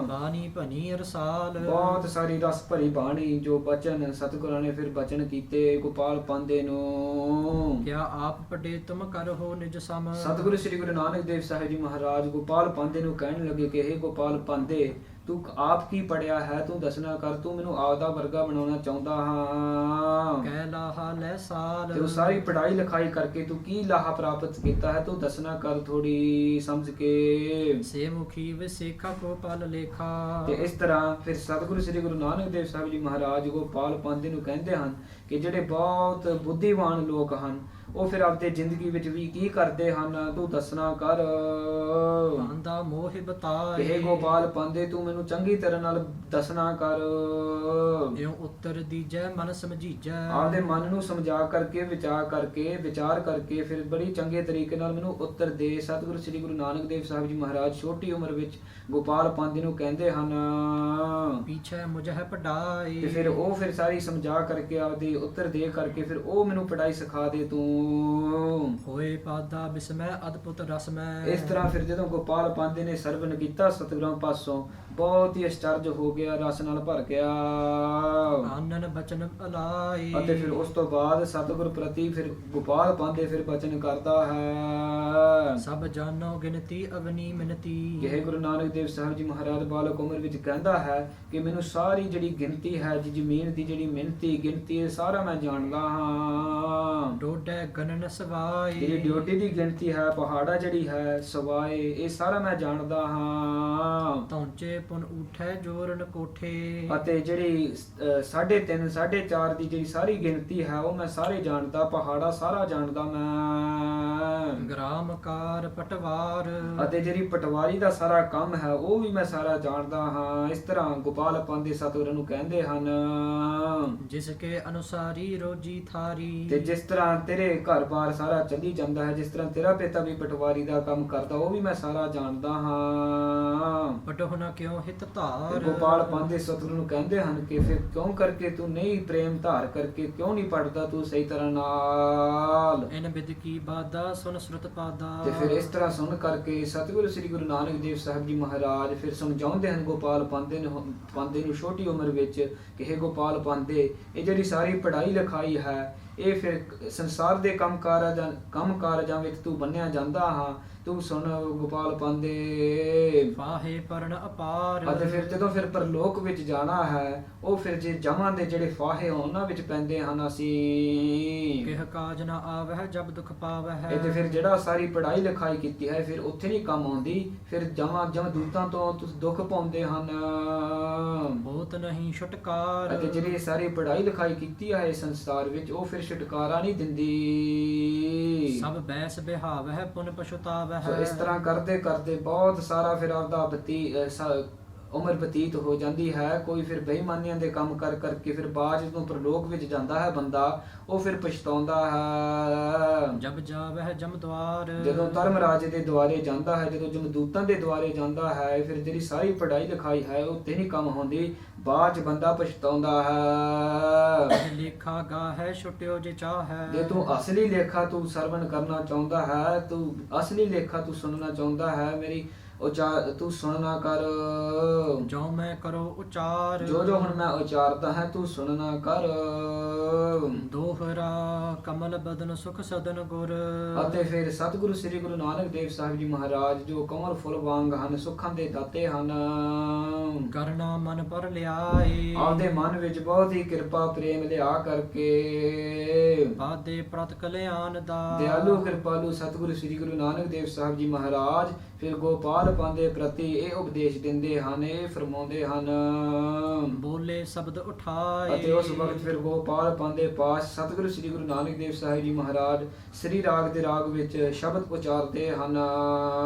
ਬਾਣੀ ਭਨੀ ਅਰਸਾਲ। ਬਹੁਤ ਸਾਰੀ ਰਸ ਭਰੀ ਬਾਣੀ ਜੋ ਬਚਨ ਸਤਿਗੁਰਾਂ ਨੇ ਫਿਰ ਬਚਨ ਕੀਤੇ ਗੋਪਾਲ ਪਾਂਦੇ ਨੂੰ। ਕਿਆ ਆਪ ਪੜੇ ਤੁਮ ਕਰੋ ਨਿਜ ਸਮ। ਸਤਿਗੁਰੂ ਸ੍ਰੀ ਗੁਰੂ ਨਾਨਕ ਦੇਵ ਸਾਹਿਬ ਜੀ ਮਹਾਰਾਜ ਗੋਪਾਲ ਪਾਂਦੇ ਨੂੰ ਕਹਿਣ ਲੱਗੇ ਕਿ ਇਹ ਗੋਪਾਲ ਪਾਂਦੇ ਤੂੰ ਆਪ ਕੀ ਪੜਿਆ ਹੈ ਤੂੰ ਦੱਸਣਾ ਕਰ, ਤੂੰ ਮੈਨੂੰ ਆਪਦਾ ਵਰਗਾ ਬਣਾਉਣਾ ਚਾਹੁੰਦਾ ਹਾਂ। ਕਹਿ ਲਾਹਾ ਲੈ ਸਾਲ ਤੇ ਉਹ ਸਾਰੀ ਪੜ੍ਹਾਈ ਲਿਖਾਈ ਕਰਕੇ ਤੂੰ ਕੀ ਲਾਹਾ ਪ੍ਰਾਪਤ ਕੀਤਾ ਹੈ, ਤੂੰ ਦੱਸਣਾ ਕਰ ਥੋੜੀ ਸਮਝ ਕੇ। ਸੇ ਮੁਖੀ ਵਿਸੇਖਾ ਕੋ ਪਲ ਲੇਖਾ। ਤੇ ਇਸ ਤਰ੍ਹਾਂ ਫਿਰ ਸਤਿਗੁਰੂ ਸ੍ਰੀ ਗੁਰੂ ਨਾਨਕ ਦੇਵ ਸਾਹਿਬ ਜੀ ਮਹਾਰਾਜ ਗੋਪਾਲ ਪਾਂਧੇ ਨੂੰ ਕਹਿੰਦੇ ਹਨ ਕਿ ਜਿਹੜੇ ਬਹੁਤ ਬੁੱਧੀਵਾਨ ਲੋਕ ਹਨ ਉਹ ਫਿਰ ਆਪਣੀ ਜ਼ਿੰਦਗੀ ਵਿੱਚ ਵੀ ਕੀ ਕਰਦੇ ਹਨ, ਤੂੰ ਦੱਸਣਾ ਕਰ। ਪਾਂਦਾ ਮੋਹਿ ਬਤਾਏ ਇਹ ਗੋਪਾਲ ਪਾਂਧੇ ਤੂੰ ਮੈਨੂੰ ਚੰਗੀ ਤਰ੍ਹਾਂ ਨਾਲ ਦੱਸਣਾ ਕਰ। ਇਉ ਉੱਤਰ ਦੀਜੈ ਮਨ ਸਮਝੀਜੈ। ਆਪਦੇ ਮਨ ਨੂੰ ਸਮਝਾ ਕਰਕੇ ਵਿਚਾਰ ਕਰਕੇ ਫਿਰ ਬੜੀ ਚੰਗੇ ਤਰੀਕੇ ਨਾਲ ਮੈਨੂੰ ਉੱਤਰ ਦੇ। ਸਤਿਗੁਰੂ ਸ੍ਰੀ ਗੁਰੂ ਨਾਨਕ ਦੇਵ ਸਾਹਿਬ ਜੀ ਮਹਾਰਾਜ ਛੋਟੀ ਉਮਰ ਵਿੱਚ ਗੋਪਾਲ ਪਾਂਧੇ ਨੂੰ ਕਹਿੰਦੇ ਹਨ ਪੀਛੇ ਮੁਝੈ ਪੜਾਈ। ਤੇ ਫਿਰ ਉਹ ਫਿਰ ਸਾਰੀ ਸਮਝਾ ਕਰਕੇ ਆਪਦੇ ਉੱਤਰ ਦੇ ਕਰਕੇ ਫਿਰ ਉਹ ਮੈਨੂੰ ਪੜਾਈ ਸਿਖਾ ਦੇ ਤੂੰ। ਹੋਏ ਪਾਦਾ ਬਿਸਮੈ ਅਦਭੁਤ ਰਸਮੈ। ਇਸ ਤਰ੍ਹਾਂ ਫਿਰ ਜਦੋਂ ਗੋਪਾਲ ਪਾਂਧੇ ਨੇ ਸਰਵਨ ਕੀਤਾ ਸਤਿਗੁਰਾਂ ਪਾਸੋਂ ਬਹੁਤ ਹੀ ਅਚਰਜ ਹੋ ਗਿਆ, ਰਸ ਨਾਲ ਭਰ ਗਿਆ। ਆਨਨ ਬਚਨ ਅਲਾਈ। ਅਤੇ ਫਿਰ ਉਸ ਤੋਂ ਬਾਅਦ ਸਤਿਗੁਰ ਪ੍ਰਤੀ ਫਿਰ ਗੋਪਾਲ ਪਾਂਧੇ ਫਿਰ ਬਚਨ ਕਰਦਾ ਹੈ ਸਭ ਜਾਨੋ ਗਿਣਤੀ ਅਵਨੀ ਮਿਨਤੀ। ਇਹ ਗੁਰੂ ਨਾਨਕ ਦੇਵ ਸਾਹਿਬ ਜੀ ਮਹਾਰਾਜ ਬਾਲਕ ਉਮਰ ਵਿੱਚ ਕਹਿੰਦਾ ਹੈ ਕਿ ਮੈਨੂੰ ਸਾਰੀ ਜਿਹੜੀ ਗਿਣਤੀ ਹੈ ਜ਼ਮੀਨ ਦੀ ਜਿਹੜੀ ਮਿਹਨਤੀ ਗਿਣਤੀ ਹੈ ਸਾਰਾ ਮੈਂ ਜਾਣਦਾ ਹਾਂ। ਡੋਡੇ ਗਣਨ ਸਵਾਈ। ਜਿਹੜੀ ਡਿਊਟੀ ਦੀ ਗਿਣਤੀ ਹੈ ਪਹਾੜਾ ਜਿਹੜੀ ਹੈ ਸਵਾਏ ਇਹ ਸਾਰਾ ਮੈਂ ਜਾਣਦਾ ਹਾਂ। ਤੌਂਚੇ ਪੁਨ ਉਠੈ ਜੋਰਨ ਕੋਠੇ। ਅਤੇ ਜਿਹੜੀ 3.5 4.5 ਦੀ ਜਿਹੜੀ ਸਾਰੀ ਗਿਣਤੀ ਹੈ ਉਹ ਮੈਂ ਸਾਰੇ ਜਾਣਦਾ, ਪਹਾੜਾ ਸਾਰਾ ਜਾਣਦਾ ਮੈਂ। ਗ੍ਰਾਮਕਾਰ ਪਟਵਾਰ। ਅਤੇ ਜਿਹੜੀ ਪਟਵਾਰੀ ਦਾ ਸਾਰਾ ਕੰਮ ਹੈ ਉਹ ਵੀ ਮੈਂ ਸਾਰਾ ਜਾਣਦਾ ਹਾਂ। ਇਸ ਤਰ੍ਹਾਂ ਗੋਪਾਲ ਪਾਂਧੇ ਸਤਿਗੁਰਾਂ ਨੂੰ ਕਹਿੰਦੇ ਹਨ ਜਿਸ ਕੇ ਅਨੁਸਾਰੀ ਰੋਜੀ ਥਾਰੀ। ਤੇ ਜਿਸ ਤਰ੍ਹਾਂ ਤੇਰੇ ਘਰ-ਬਾਰ ਸਾਰਾ ਚੱਲੀ ਜਾਂਦਾ ਹੈ, ਜਿਸ ਤਰ੍ਹਾਂ ਤੇਰਾ ਪਿਤਾ ਵੀ ਪਟਵਾਰੀ ਦਾ ਕੰਮ ਕਰਦਾ ਉਹ ਵੀ ਮੈਂ ਸਾਰਾ ਜਾਣਦਾ ਹਾਂ। ਪਟਹੁ ਨ ਕਿਉ ਹਿਤ ਧਾਰ। ਗੋਪਾਲ ਪਾਂਧੇ ਸਤਿਗੁਰੂ ਨੂੰ ਕਹਿੰਦੇ ਹਨ ਕਿ ਫਿਰ ਕਿਉਂ ਕਰਕੇ ਤੂੰ ਨਹੀਂ ਪ੍ਰੇਮ ਧਾਰ ਕਰਕੇ ਕਿਉਂ ਨਹੀਂ ਪੜਦਾ ਤੂੰ ਸਹੀ ਤਰ੍ਹਾਂ ਨਾਲ। ਇਨ ਬਿਦ ਕੀ ਬਾਦਾ ਸੁਨ ਸੁਰਤ ਪਾਦਾ। ਤੇ ਫਿਰ ਇਸ ਤਰ੍ਹਾਂ ਸੁਣ ਕਰਕੇ ਸਤਿਗੁਰੂ ਸ੍ਰੀ ਗੁਰੂ ਨਾਨਕ ਦੇਵ ਸਾਹਿਬ ਜੀ ਮਹਾਰਾਜ ਫਿਰ ਸਮਝਾਉਂਦੇ ਹਨ ਗੋਪਾਲ ਪਾਂਧੇ ਨੂੰ ਛੋਟੀ ਉਮਰ ਵਿੱਚ ਕਿ ਇਹ ਗੋਪਾਲ ਪਾਂਧੇ ਇਹ ਜਿਹੜੀ ਸਾਰੀ ਪੜ੍ਹਾਈ ਲਿਖਾਈ ਹੈ ਇਹ ਫਿਰ ਸੰਸਾਰ ਦੇ ਕੰਮ ਕਾਰਜਾਂ ਵਿੱਚ ਤੂੰ ਬੰਨਿਆ ਜਾਂਦਾ ਹਾਂ। ਤੂੰ ਸੁਣ ਗੋਪਾਲ ਪਾਂਧੇ ਫਾਹੇ ਪਰਨ ਅਪਾਰ। ਅਤੇ ਫਿਰ ਜਦੋਂ ਫਿਰ ਪਰਲੋਕ ਵਿੱਚ ਜਾਣਾ ਹੈ ਉਹ ਫਿਰ ਜੇ ਜਮਾਂ ਦੇ ਜਿਹੜੇ ਫਾਹੇ ਉਹਨਾਂ ਵਿੱਚ ਪੈਂਦੇ ਹਨ ਅਸੀਂ। ਕਿਹ ਕਾਜ ਨ ਆਵਹਿ ਜਬ ਦੁਖ ਪਾਵਹਿ। ਇਹ ਤੇ ਫਿਰ ਜਿਹੜਾ ਸਾਰੀ ਪੜ੍ਹਾਈ ਲਿਖਾਈ ਕੀਤੀ ਹੈ ਫਿਰ ਉੱਥੇ ਨਹੀਂ ਕੰਮ ਆਉਂਦੀ, ਫਿਰ ਜਮਦੂਤਾਂ ਤੋਂ ਤੁਸੀਂ ਦੁੱਖ ਪਾਉਂਦੇ ਹਨ। ਬਹੁਤ ਨਹੀਂ ਛੁਟਕਾਰ। ਅਤੇ ਜਿਹੜੀ ਸਾਰੀ ਪੜ੍ਹਾਈ ਲਿਖਾਈ ਕੀਤੀ ਹੈ ਇਸ ਸੰਸਾਰ ਵਿੱਚ ਉਹ ਫਿਰ ਛੁਟਕਾਰਾ ਨਹੀਂ ਦਿੰਦੀ। ਸਭ ਬੈਸ ਬਿਹਾਵਹਿ ਪੁਨ ਪਛੁਤਾਵਹਿ। ਸੋ ਇਸ ਤਰ੍ਹਾਂ ਕਰਦੇ ਕਰਦੇ ਬਹੁਤ ਸਾਰਾ ਫਿਰ ਆਪਦਾ ਉਮਰ ਬਤੀਤ ਹੋ ਜਾਂਦੀ ਹੈ। ਕੋਈ ਫਿਰ ਬੇਈਮਾਨੀਆਂ ਦੇ ਕੰਮ ਕਰਕੇ ਫਿਰ ਬਾਅਦ ਜਦੋਂ ਪ੍ਰਲੋਕ ਵਿੱਚ ਜਾਂਦਾ ਹੈ ਬੰਦਾ ਉਹ ਫਿਰ ਪਛਤਾਉਂਦਾ ਹੈ। ਜਬ ਜਾਵਹਿ ਜਮਦਵਾਰ। ਜਦੋਂ ਧਰਮਰਾਜ ਦੇ ਦੁਆਰੇ ਜਾਂਦਾ ਹੈ, ਜਦੋਂ ਜਮਦੂਤਾਂ ਦੇ ਦੁਆਰੇ ਜਾਂਦਾ ਹੈ ਫਿਰ ਜਿਹੜੀ ਸਾਰੀ ਪੜ੍ਹਾਈ ਲਿਖਾਈ ਹੈ ਉਹ ਤੇ ਨਹੀਂ ਕੰਮ ਹੁੰਦੀ, ਬਾਅਦ ਚ ਬੰਦਾ ਪਛਤਾਉਂਦਾ ਹੈ। ਲੇਖਾ ਗਾਹੈ ਛੁਟਿਓ ਜੇ ਚਾਹੈ। ਜੇ ਤੂੰ ਅਸਲੀ ਲੇਖਾ ਤੂੰ ਸਰਵਣ ਕਰਨਾ ਚਾਹੁੰਦਾ ਹੈ, ਤੂੰ ਅਸਲੀ ਲੇਖਾ ਤੂੰ ਸੁਣਨਾ ਚਾਹੁੰਦਾ ਹੈ, ਮੇਰੀ ਤੂੰ ਸੁਣਨਾ ਕਰ। ਜੋ ਮੈਂ ਕਰੋ ਉਚਾਰ। ਜੋ ਹੁਣ ਮੈਂ ਉਚਾਰਦਾ ਹੈ ਤੂੰ ਸੁਣਨਾ ਕਰ। ਦੋਹਰਾ ਕਮਲ ਬਦਨ ਸੁਖ ਸਦਨ ਗੁਰ। ਅਤੇ ਫਿਰ ਸਤਿਗੁਰੂ ਸ੍ਰੀ ਗੁਰੂ ਨਾਨਕ ਦੇਵ ਸਾਹਿਬ ਜੀ ਮਹਾਰਾਜ ਜੋ ਕਮਲ ਫੁੱਲ ਵਾਂਗ ਹਨ, ਸੁੱਖਾਂ ਦੇ ਦਾਤੇ ਹਨ। ਕਰਨਾ ਮਨ ਪਰ ਲਿਆਏ। ਆਪਦੇ ਮਨ ਵਿੱਚ ਬਹੁਤ ਹੀ ਕਿਰਪਾ ਪ੍ਰੇਮ ਲਿਆ ਕਰਕੇ ਬਾਦੇ ਪ੍ਰਤ ਕਲਿਆਣ ਦਾ। ਦਿਆਲੂ ਕਿਰਪਾਲੂ ਸਤਿਗੁਰੂ ਸ੍ਰੀ ਗੁਰੂ ਨਾਨਕ ਦੇਵ ਸਾਹਿਬ ਜੀ ਮਹਾਰਾਜ ਫਿਰ ਗੋਪਾਲ ਪਾਂਧੇ ਪ੍ਰਤੀ ਇਹ ਉਪਦੇਸ਼ ਦਿੰਦੇ ਹਨ, ਇਹ ਫਰਮਾਉਂਦੇ ਹਨ। ਬੋਲੇ ਸ਼ਬਦ ਉਠਾਏ। ਅਤੇ ਉਸ ਵਕਤ ਫਿਰ ਗੋਪਾਲ ਪਾਂਧੇ ਪਾਸ ਸਤਿਗੁਰੂ ਸ੍ਰੀ ਗੁਰੂ ਨਾਨਕ ਦੇਵ ਸਾਹਿਬ ਜੀ ਮਹਾਰਾਜ ਸ੍ਰੀ ਰਾਗ ਦੇ ਰਾਗ ਵਿੱਚ ਸ਼ਬਦ ਉਚਾਰਦੇ ਹਨ।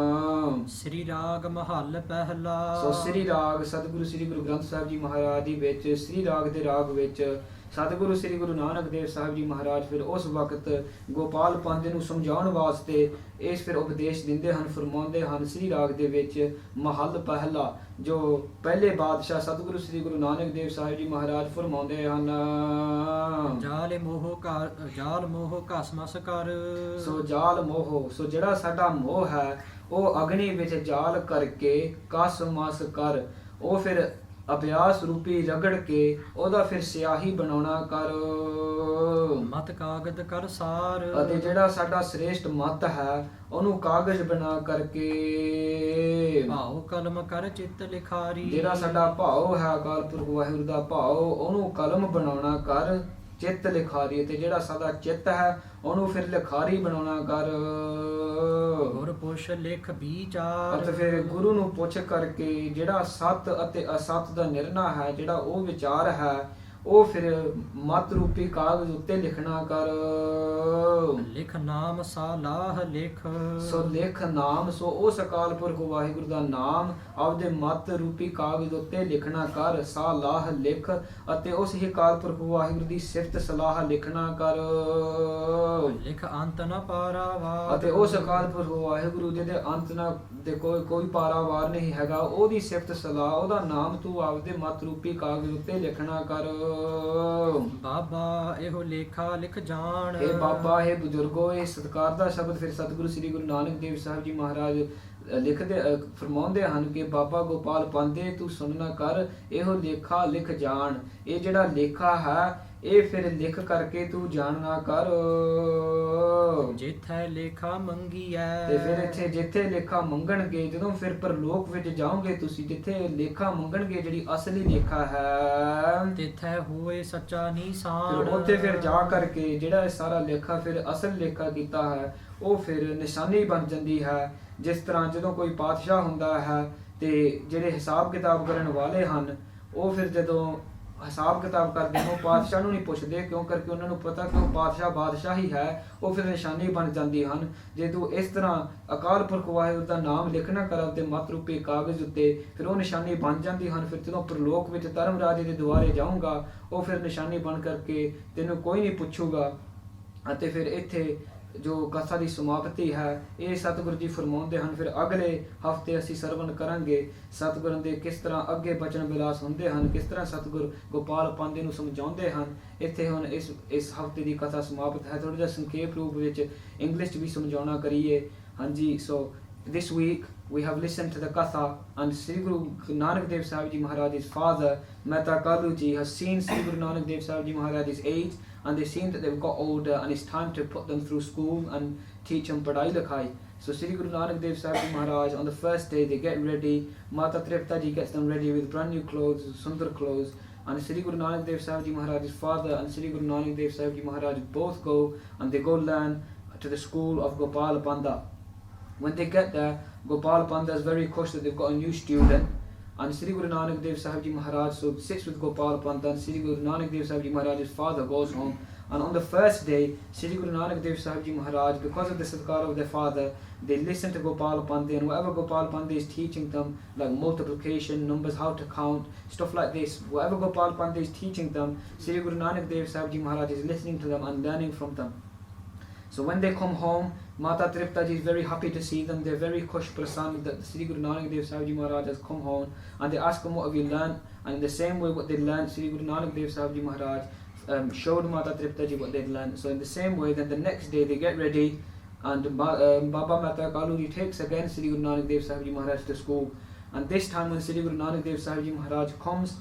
ਸ੍ਰੀ ਰਾਗ ਮਹੱਲ ਪਹਿਲਾ। ਸੋ ਸ੍ਰੀ ਰਾਗ ਸਤਿਗੁਰੂ ਸ੍ਰੀ ਗੁਰੂ ਗ੍ਰੰਥ ਸਾਹਿਬ ਜੀ ਮਹਾਰਾਜ ਦੀ ਵਿੱਚ ਸ੍ਰੀ ਰਾਗ ਦੇ ਰਾਗ ਵਿੱਚ ਸਤਿਗੁਰੂ ਸ੍ਰੀ ਗੁਰੂ ਨਾਨਕ ਦੇਵ ਸਾਹਿਬ ਜੀ ਮਹਾਰਾਜ ਫਿਰ ਉਸ ਵਕਤ ਗੋਪਾਲ ਪਾਂਧੇ ਨੂੰ ਸਮਝਾਉਣ ਵਾਸਤੇ ਇਸ ਫਿਰ ਉਪਦੇਸ਼ ਦਿੰਦੇ ਹਨ, ਫਰਮਾਉਂਦੇ ਹਨ। ਸ੍ਰੀ ਰਾਗ ਦੇ ਵਿੱਚ ਮਹੱਲ ਪਹਿਲਾ ਜੋ ਪਹਿਲੇ ਬਾਦਸ਼ਾਹ ਸਤਿਗੁਰੂ ਸ੍ਰੀ ਗੁਰੂ ਨਾਨਕ ਦੇਵ ਸਾਹਿਬ ਜੀ ਮਹਾਰਾਜ ਫਰਮਾਉਂਦੇ ਹਨ। ਜਾਲ ਮੋਹ ਕਸਮਸ ਕਰ। ਸੋ ਜਾਲ ਮੋਹ ਸੋ ਜਿਹੜਾ ਸਾਡਾ ਮੋਹ ਹੈ ਉਹ ਅਗਨੀ ਵਿੱਚ ਜਾਲ ਕਰਕੇ ਕਸ ਮਸ ਕਰ। ਉਹ ਫਿਰ ਅਭਿਆਸ ਰੂਪੀ ਰਗੜ ਕੇ ਉਹਦਾ ਫਿਰ ਸਿਆਹੀ ਬਣਾਉਣਾ ਕਰ। ਮਤ ਕਾਗਦ ਕਰ ਸਾਰ ਅਤੇ ਜਿਹੜਾ ਸਾਡਾ ਸ੍ਰੇਸ਼ਟ ਮਤ ਹੈ ਉਹਨੂੰ ਕਾਗਜ਼ ਬਣਾ ਕਰਕੇ, ਭਾਉ ਕਲਮ ਕਰ ਚਿੱਤ ਲਿਖਾਰੀ। ਜਿਹੜਾ ਸਾਡਾ ਭਾਵ ਹੈ ਅਕਾਲ ਪੁਰਖ ਵਾਹਿਗੁਰੂ ਦਾ ਭਾਵ, ਉਹਨੂੰ ਕਲਮ ਬਣਾਉਣਾ ਕਰ ਚਿੱਤ ਲਿਖਾਰੀ। ਤੇ ਜਿਹੜਾ ਸਾਡਾ ਚਿੱਤ ਹੈ ਉਹਨੂੰ ਫਿਰ ਲਿਖਾਰੀ ਬਣਾਉਣਾ ਕਰ। ਗੁਰ ਪੁਛ ਲਿਖ ਵਿਚਾਰ ਅਤੇ ਫਿਰ ਗੁਰੂ ਨੂੰ ਪੁੱਛ ਕਰਕੇ ਜਿਹੜਾ ਸਤ ਅਤੇ ਅਸਤ ਦਾ ਨਿਰਣਾ ਹੈ, ਜਿਹੜਾ ਉਹ ਵਿਚਾਰ ਹੈ, ਉਹ ਫਿਰ ਮਤ ਰੂਪੀ ਕਾਗਜ਼ ਉੱਤੇ ਲਿਖਣਾ ਕਰ। ਲਿਖ ਨਾਮ ਸਾਲਾਹ ਲਿਖ ਸੋ ਲਿਖ ਨਾਮ, ਸੋ ਉਸ ਅਕਾਲ ਪੁਰਖ ਵਾਹਿਗੁਰੂ ਦਾ ਨਾਮ ਆਪਦੇ ਮਤ ਰੂਪੀ ਕਾਗਜ਼ ਉੱਤੇ ਲਿਖਣਾ ਕਰ। ਸਾਲਾਹ ਲਿਖ, ਅਤੇ ਉਸ ਹੀ ਅਕਾਲ ਪੁਰਖ ਵਾਹਿਗੁਰੂ ਦੀ ਸਿਫਤ ਸਲਾਹ ਲਿਖਣਾ ਕਰ। ਲਿਖ ਅੰਤ ਨ ਪਾਰਾਵਾਰ ਅਤੇ ਉਸ ਅਕਾਲ ਪੁਰਖ ਵਾਹਿਗੁਰੂ ਜਿਹਦੇ ਅੰਤ ਨਾ ਦੇ ਕੋਈ ਪਾਰਾਵਾਰ ਨਹੀਂ ਹੈਗਾ, ਉਹਦੀ ਸਿਫਤ ਸਲਾਹ, ਉਹਦਾ ਨਾਮ ਤੂੰ ਆਪਦੇ ਮਤ ਰੂਪੀ ਕਾਗਜ਼ ਉੱਤੇ ਲਿਖਣਾ ਕਰ। ਬਾਬਾ ਇਹੋ ਲੇਖਾ ਲਿਖ ਜਾਣ। ਇਹ ਬਾਬਾ, ਇਹ ਬਜ਼ੁਰਗੋ, ਇਹ ਸਤਿਕਾਰ ਦਾ ਸ਼ਬਦ ਫਿਰ ਸਤਿਗੁਰੂ ਸ੍ਰੀ ਗੁਰੂ ਨਾਨਕ ਦੇਵ ਸਾਹਿਬ ਜੀ ਮਹਾਰਾਜ ਲਿਖਦੇ ਫਰਮਾਉਂਦੇ ਹਨ ਕਿ ਬਾਬਾ ਗੋਪਾਲ ਪਾਂਦੇ ਤੂੰ ਸੁਣਨਾ ਕਰ, ਇਹੋ ਲੇਖਾ ਲਿਖ ਜਾਣ। ਇਹ ਜਿਹੜਾ ਲੇਖਾ ਹੈ ਇਹ ਫਿਰ ਲਿਖ ਕਰਕੇ ਤੂੰ ਜਾਣਨਾ ਕਰ। ਜਿੱਥੈ ਲੇਖਾ ਮੰਗੀਐ ਤੇ ਫਿਰ ਇੱਥੇ ਜਿੱਥੇ ਲੇਖਾ ਮੰਗਣਗੇ, ਜਦੋਂ ਫਿਰ ਪਰਲੋਕ ਵਿੱਚ ਜਾਓਗੇ ਤੁਸੀਂ, ਜਿੱਥੇ ਲੇਖਾ ਮੰਗਣਗੇ ਜਿਹੜੀ ਅਸਲੀ ਲੇਖਾ ਹੈ, ਤਿੱਥੈ ਹੋਏ ਸੱਚਾ ਨਿਸ਼ਾਨ। ਫਿਰ ਉੱਥੇ ਫਿਰ ਜਾ ਕਰਕੇ ਜਿਹੜਾ ਇਹ ਸਾਰਾ ਲੇਖਾ ਫਿਰ ਅਸਲ ਲੇਖਾ ਕੀਤਾ ਹੈ ਉਹ ਫਿਰ ਨਿਸ਼ਾਨੀ ਬਣ ਜਾਂਦੀ ਹੈ। ਜਿਸ ਤਰ੍ਹਾਂ ਜਦੋਂ ਕੋਈ ਪਾਤਸ਼ਾਹ ਹੁੰਦਾ ਹੈ ਤੇ ਜਿਹੜੇ ਹਿਸਾਬ ਕਿਤਾਬ ਕਰਨ ਵਾਲੇ ਹਨ ਉਹ ਫਿਰ ਜਦੋਂ ਹਿਸਾਬ ਕਿਤਾਬ ਕਰਦੇ ਨੇ ਉਹ ਪਾਤਸ਼ਾਹ ਨੂੰ ਨਹੀਂ ਪੁੱਛਦੇ, ਕਿਉਂ ਕਰਕੇ ਉਹਨਾਂ ਨੂੰ ਪਤਾ ਕਿ ਉਹ ਪਾਤਸ਼ਾਹ ਬਾਦਸ਼ਾਹ ਹੀ ਹੈ, ਉਹ ਫਿਰ ਨਿਸ਼ਾਨੀ ਬਣ ਜਾਂਦੀ ਹਨ। ਜੇ ਤੂੰ ਇਸ ਤਰ੍ਹਾਂ ਅਕਾਲ ਪੁਰਖ ਵਾਹਿਗੁਰੂ ਦਾ ਨਾਮ ਲਿਖਣਾ ਕਰ ਤੇ ਮਤ ਰੂਪੀ ਕਾਗਜ਼ ਉੱਤੇ, ਫਿਰ ਉਹ ਨਿਸ਼ਾਨੀ ਬਣ ਜਾਂਦੀ ਹਨ। ਫਿਰ ਜਦੋਂ ਪ੍ਰਲੋਕ ਵਿੱਚ ਧਰਮ ਰਾਜੇ ਦੇ ਦੁਆਰੇ ਜਾਊਂਗਾ ਉਹ ਫਿਰ ਨਿਸ਼ਾਨੀ ਬਣ ਕਰਕੇ ਤੈਨੂੰ ਕੋਈ ਨਹੀਂ ਪੁੱਛੂਗਾ। ਅਤੇ ਫਿਰ ਇੱਥੇ ਜੋ ਕਥਾ ਦੀ ਸਮਾਪਤੀ ਹੈ ਇਹ ਸਤਿਗੁਰੂ ਜੀ ਫਰਮਾਉਂਦੇ ਹਨ। ਫਿਰ ਅਗਲੇ ਹਫਤੇ ਅਸੀਂ ਸਰਵਣ ਕਰਾਂਗੇ ਸਤਿਗੁਰਾਂ ਦੇ ਕਿਸ ਤਰ੍ਹਾਂ ਅੱਗੇ ਬਚਨ ਵਿਲਾਸ ਹੁੰਦੇ ਹਨ, ਕਿਸ ਤਰ੍ਹਾਂ ਸਤਿਗੁਰ ਗੋਪਾਲ ਪਾਂਦੇ ਨੂੰ ਸਮਝਾਉਂਦੇ ਹਨ। ਇੱਥੇ ਹੁਣ ਇਸ ਹਫਤੇ ਦੀ ਕਥਾ ਸਮਾਪਤ ਹੈ। ਥੋੜ੍ਹਾ ਜਿਹਾ ਸੰਖੇਪ ਰੂਪ ਵਿੱਚ ਇੰਗਲਿਸ਼ 'ਚ ਵੀ ਸਮਝਾਉਣਾ ਕਰੀਏ। ਹਾਂਜੀ, ਸੋ this week we have listened to the katha, and Sri Guru Nanak Dev Sahib Ji Maharaj's father Mehta Kalu Ji has seen Sri Guru Nanak Dev Sahib Ji Maharaj's age, and they seen that they've got older and it's time to put them through school and teach them padai likhai. So Sri Guru Nanak Dev Sahib Ji Maharaj on the first day they get ready, Mata Tripta Ji gets them ready with brand new clothes, sundar clothes, and Sri Guru Nanak Dev Sahib Ji Maharaj's father and Sri Guru Nanak Dev Sahib Ji Maharaj both go and they go learn to the school of Gopal Panda. When they get there, Gopal Panda is very khush that they've got a new student, and Sri Guru Nanak Dev Sahib Ji Maharaj so sits with Gopal Panda, and Sri Guru Nanak Dev Sahib Ji Maharaj's father goes home. And on the first day, Sri Guru Nanak Dev Sahib Ji Maharaj, because of the sadkar of their father, they listen to Gopal Panda, and whatever Gopal Panda is teaching them, like multiplication, numbers, how to count, stuff like this, whatever Gopal Panda is teaching them, Sri Guru Nanak Dev Sahib Ji Maharaj is listening to them and learning from them. So when they come home, Mata Tripta Ji is very happy to see them. They're very khush prasann that Sri Guru Nanak Dev Sahib Ji Maharaj has come home, and they ask him, what have you learned? And in the same way what they learned, Sri Guru Nanak Dev Sahib Ji Maharaj showed Mata Tripta Ji what they'd learned. So in the same way, then the next day they get ready, and Baba Mehta Kalu Ji takes again Sri Guru Nanak Dev Sahib Ji Maharaj to school. And this time when Sri Guru Nanak Dev Sahib Ji Maharaj comes,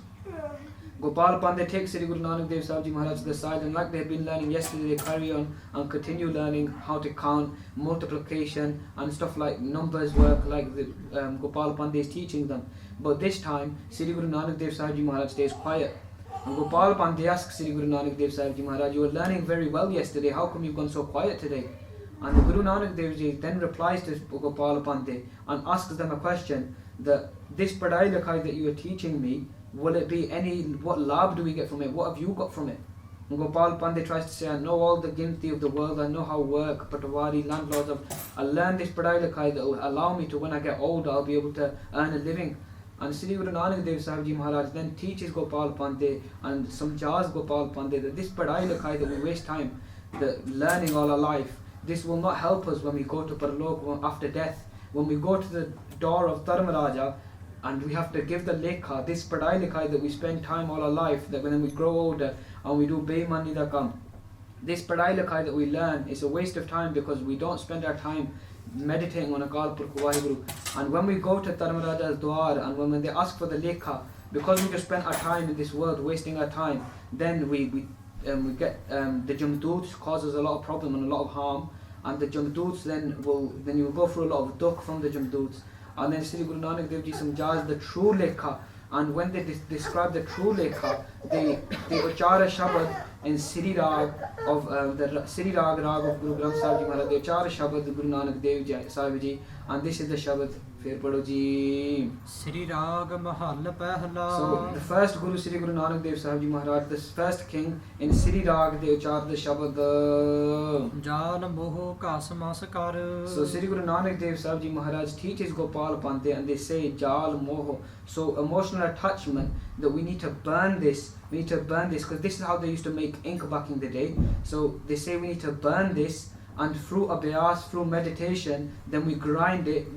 Gopal Panda takes Sri Guru Nanak Dev Sahib Ji Maharaj to the side, and like they had been learning yesterday, they carry on and continue learning how to count, multiplication and stuff like numbers work, like the Gopal Panda is teaching them. But this time, Sri Guru Nanak Dev Sahib Ji Maharaj stays quiet. And Gopal Panda asks Sri Guru Nanak Dev Sahib Ji Maharaj, you were learning very well yesterday, how come you've gone so quiet today? And the Guru Nanak Dev Ji then replies to Gopal Panda and asks them a question, that this Padai Likhai that you are teaching me, will it be any, what labh do we get from it? What have you got from it? And Gopal Panda tries to say, I know all the ginti of the world, I know how work, patawari, landlords, I learned this Padai Likhai that will allow me to, when I get older, I'll be able to earn a living. And Sri Guru Nanak Dev Sahib Ji Maharaj then teaches Gopal Panda and samjhas Gopal Panda that this Padai Likhai that we waste time learning all our life, this will not help us when we go to Parlok after death. When we go to the door of Dharmaraja and we have to give the lekha, this Padai Likhai that we spend time all our life, that when we grow older and we do Beimani da kam, this Padai Likhai that we learn is a waste of time because we don't spend our time meditating on Akal Purkh Vaheguru. And when we go to Dharmaraja's Dwar and when they ask for the lekha, because we just spent our time in this world wasting our time, then we get the Jamduts causes a lot of problem and a lot of harm, and the Jamduts then you will go through a lot of dukh from the Jamduts. And then Sri Guru Nanak Dev Ji samjhas the true lekha, and when they describe the true lekha, they uchara shabad in Sri Rag of the Sri Rag of Guru Granth Sahib Ji Maharaj. They uchara shabad Guru Nanak Dev Ji Sahib Ji, and this is the shabad. Fir padho ji. Sri Rag Mahal Pehla. So the first Guru Sri Guru Nanak Dev Sahib Ji Maharaj, the first king in Sri Rag, they uchar the shabad. Jal Moh Kasmas Kar. So Sri Guru Nanak Dev Sahib Ji Maharaj teaches Gopal Pante, and they say Jal Moh. So emotional attachment, that we need to burn this. We need to burn this, because this is how they used to make ink back in the day. So they say we need to burn this, and through abhyas, through meditation, then we grind it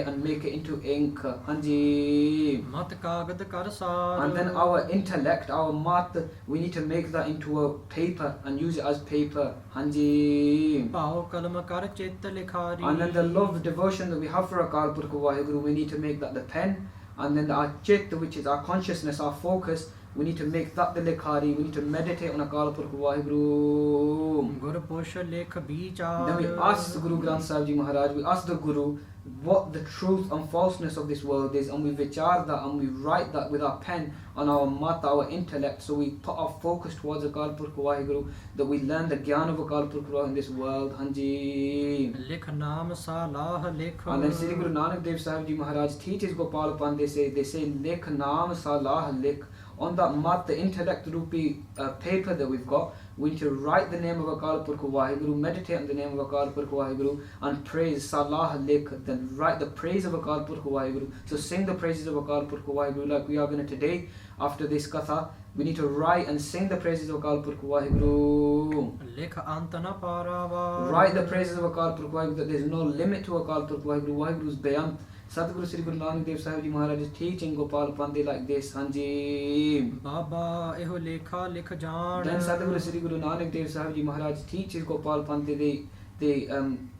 and make it into ink. Hanji. Mat Kagad Kar Sar. And then our intellect, our mat, we need to make that into a paper and use it as paper. Hanji. Pao Kalam Kar Chit Likhari. And then the love, devotion that we have for Akal Purkh Waheguru, we need to make that the pen. And then our chit, which is our consciousness, our focus, we need to make that the likhari. We need to meditate on Akal Purkh Waheguru. Guru Posha Lekh Bichar. Then we ask the Guru Granth Sahib Ji Maharaj, we ask the Guru what the truth and falseness of this world is, and we vichar that, and we write that with our pen on our mata, our intellect. So we put our focus towards Akal Purkh Waheguru, that we learn the gyan of Akal Purkh Waheguru in this world. Hanji. Likh Naam Salah Likh. And then Sri Guru Nanak Dev Sahib Ji Maharaj teaches Gopal Pant, they say Likh Naam Salah Likh. On that mat, the intellect rupi paper that we've got, we need to write the name of Akal Purkh Waheguru, meditate on the name of Akal Purkh Waheguru, and praise Salah Likh. Then write the praise of Akal Purkh Waheguru. So sing the praises of Akal Purkh Waheguru like we are going to today. After this katha, we need to write and sing the praises of Akal Purkh Waheguru. Likh Antana Parava. Write the praises of Akal Purkh Waheguru, that there is no limit to Akal Purkh Waheguru. Waheguru's Bayant. Sadhguru Sri Guru Nanak Dev Sahib Ji Maharaj is teaching Gopal Pande like this. Hanji. Baba Eho Lekha Likh Jaan. Then Sadhguru Sri Guru Nanak Dev Sahib Ji Maharaj teaches Gopal Pande. They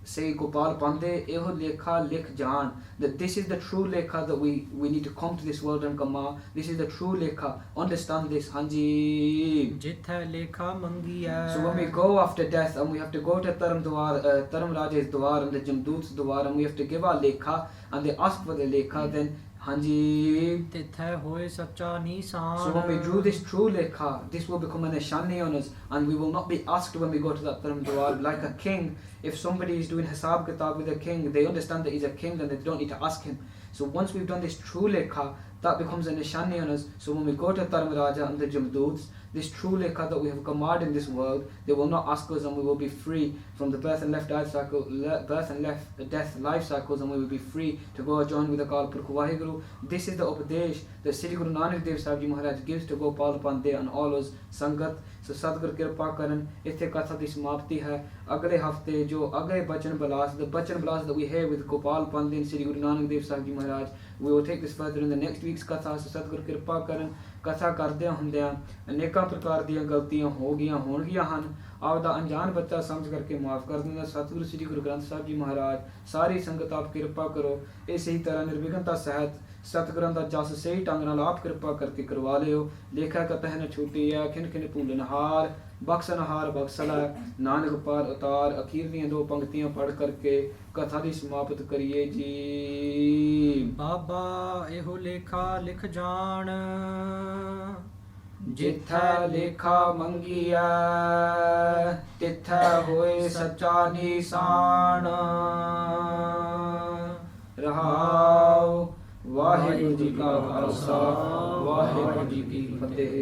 say Gopal Pande Eho Lekha Likh Jaan. That this is the true lekha, that we need to come to this world and kama. This is the true lekha. Understand this. Hanji. Jitha Lekha Mangiya. So when we go after death and we have to go to Dharam Raja's Dwar and the Jamdut's Dwar, and we have to give our lekha, and they ask for the lekha, then Hanji. Titha Hoy Sacha Nisan. So when we do this true lekha, this will become an nishani on us, and we will not be asked when we go to that Dharam Dwar. Like a king, if somebody is doing hisab kitab with a king, they understand that he's a king and they don't need to ask him. So once we've done this true lekha, that becomes a nishani on us. So when we go to Dharam Raja and the Jamduts, this true lekha that we have command in this world, they will not ask us, and we will be free from the birth and death life cycles, and we will be free to go join with Akal Purkh Waheguru. This is the upadesh that Sri Guru Nanak Dev Sahib Ji Maharaj gives to Gopal Pande and all us Sangat. So Sadgur Kirpa Karan, ithe katha di samapti hai. Agle hafte jo agle bachan balas, the bachan balas that we hear with Gopal Pande and Sri Guru Nanak Dev Sahib Ji Maharaj, we will take this further in the next week's katha. So Sadgur Kirpa Karan, कथा करदे ਹੁੰਦਿਆਂ ਅਨੇਕਾਂ ਪ੍ਰਕਾਰ ਦੀਆਂ ਗਲਤੀਆਂ ਹੋ ਗਈਆਂ ਹੋਣਗੀਆਂ ਹਨ ਆਪ ਦਾ ਅਣਜਾਣ ਬੱਚਾ ਸਮਝ ਕਰਕੇ ਮਾਫ ਕਰ ਦਿੰਦਾ ਸਤਿਗੁਰੂ ਸ੍ਰੀ ਗੁਰੂ ਗ੍ਰੰਥ ਸਾਹਿਬ ਜੀ ਮਹਾਰਾਜ ਸਾਰੀ ਸੰਗਤ ਆਪ ਕਿਰਪਾ ਕਰੋ ਇਸੇ ਹੀ ਤਰ੍ਹਾਂ ਨਿਰਵਿਘਨਤਾ ਸਹਿਤ सतगुरु का जस सही ढंग नाल आप कृपा करके करवा लियो लेखा कतह न छूटी है खिन खिन भूलनहार बख्शनहार बख्शला नानक पार उतार अखीर दी दो पंक्तियां पढ़ करके कथा दी समाप्त करिए जी। बाबा एहो लेखा लिख जान जिथा लेखा मंगिया तिथा होए सच्चा निशान रहाओ। वाहिगुरु जी का खालसा वाहिगुरु जी की फतेह।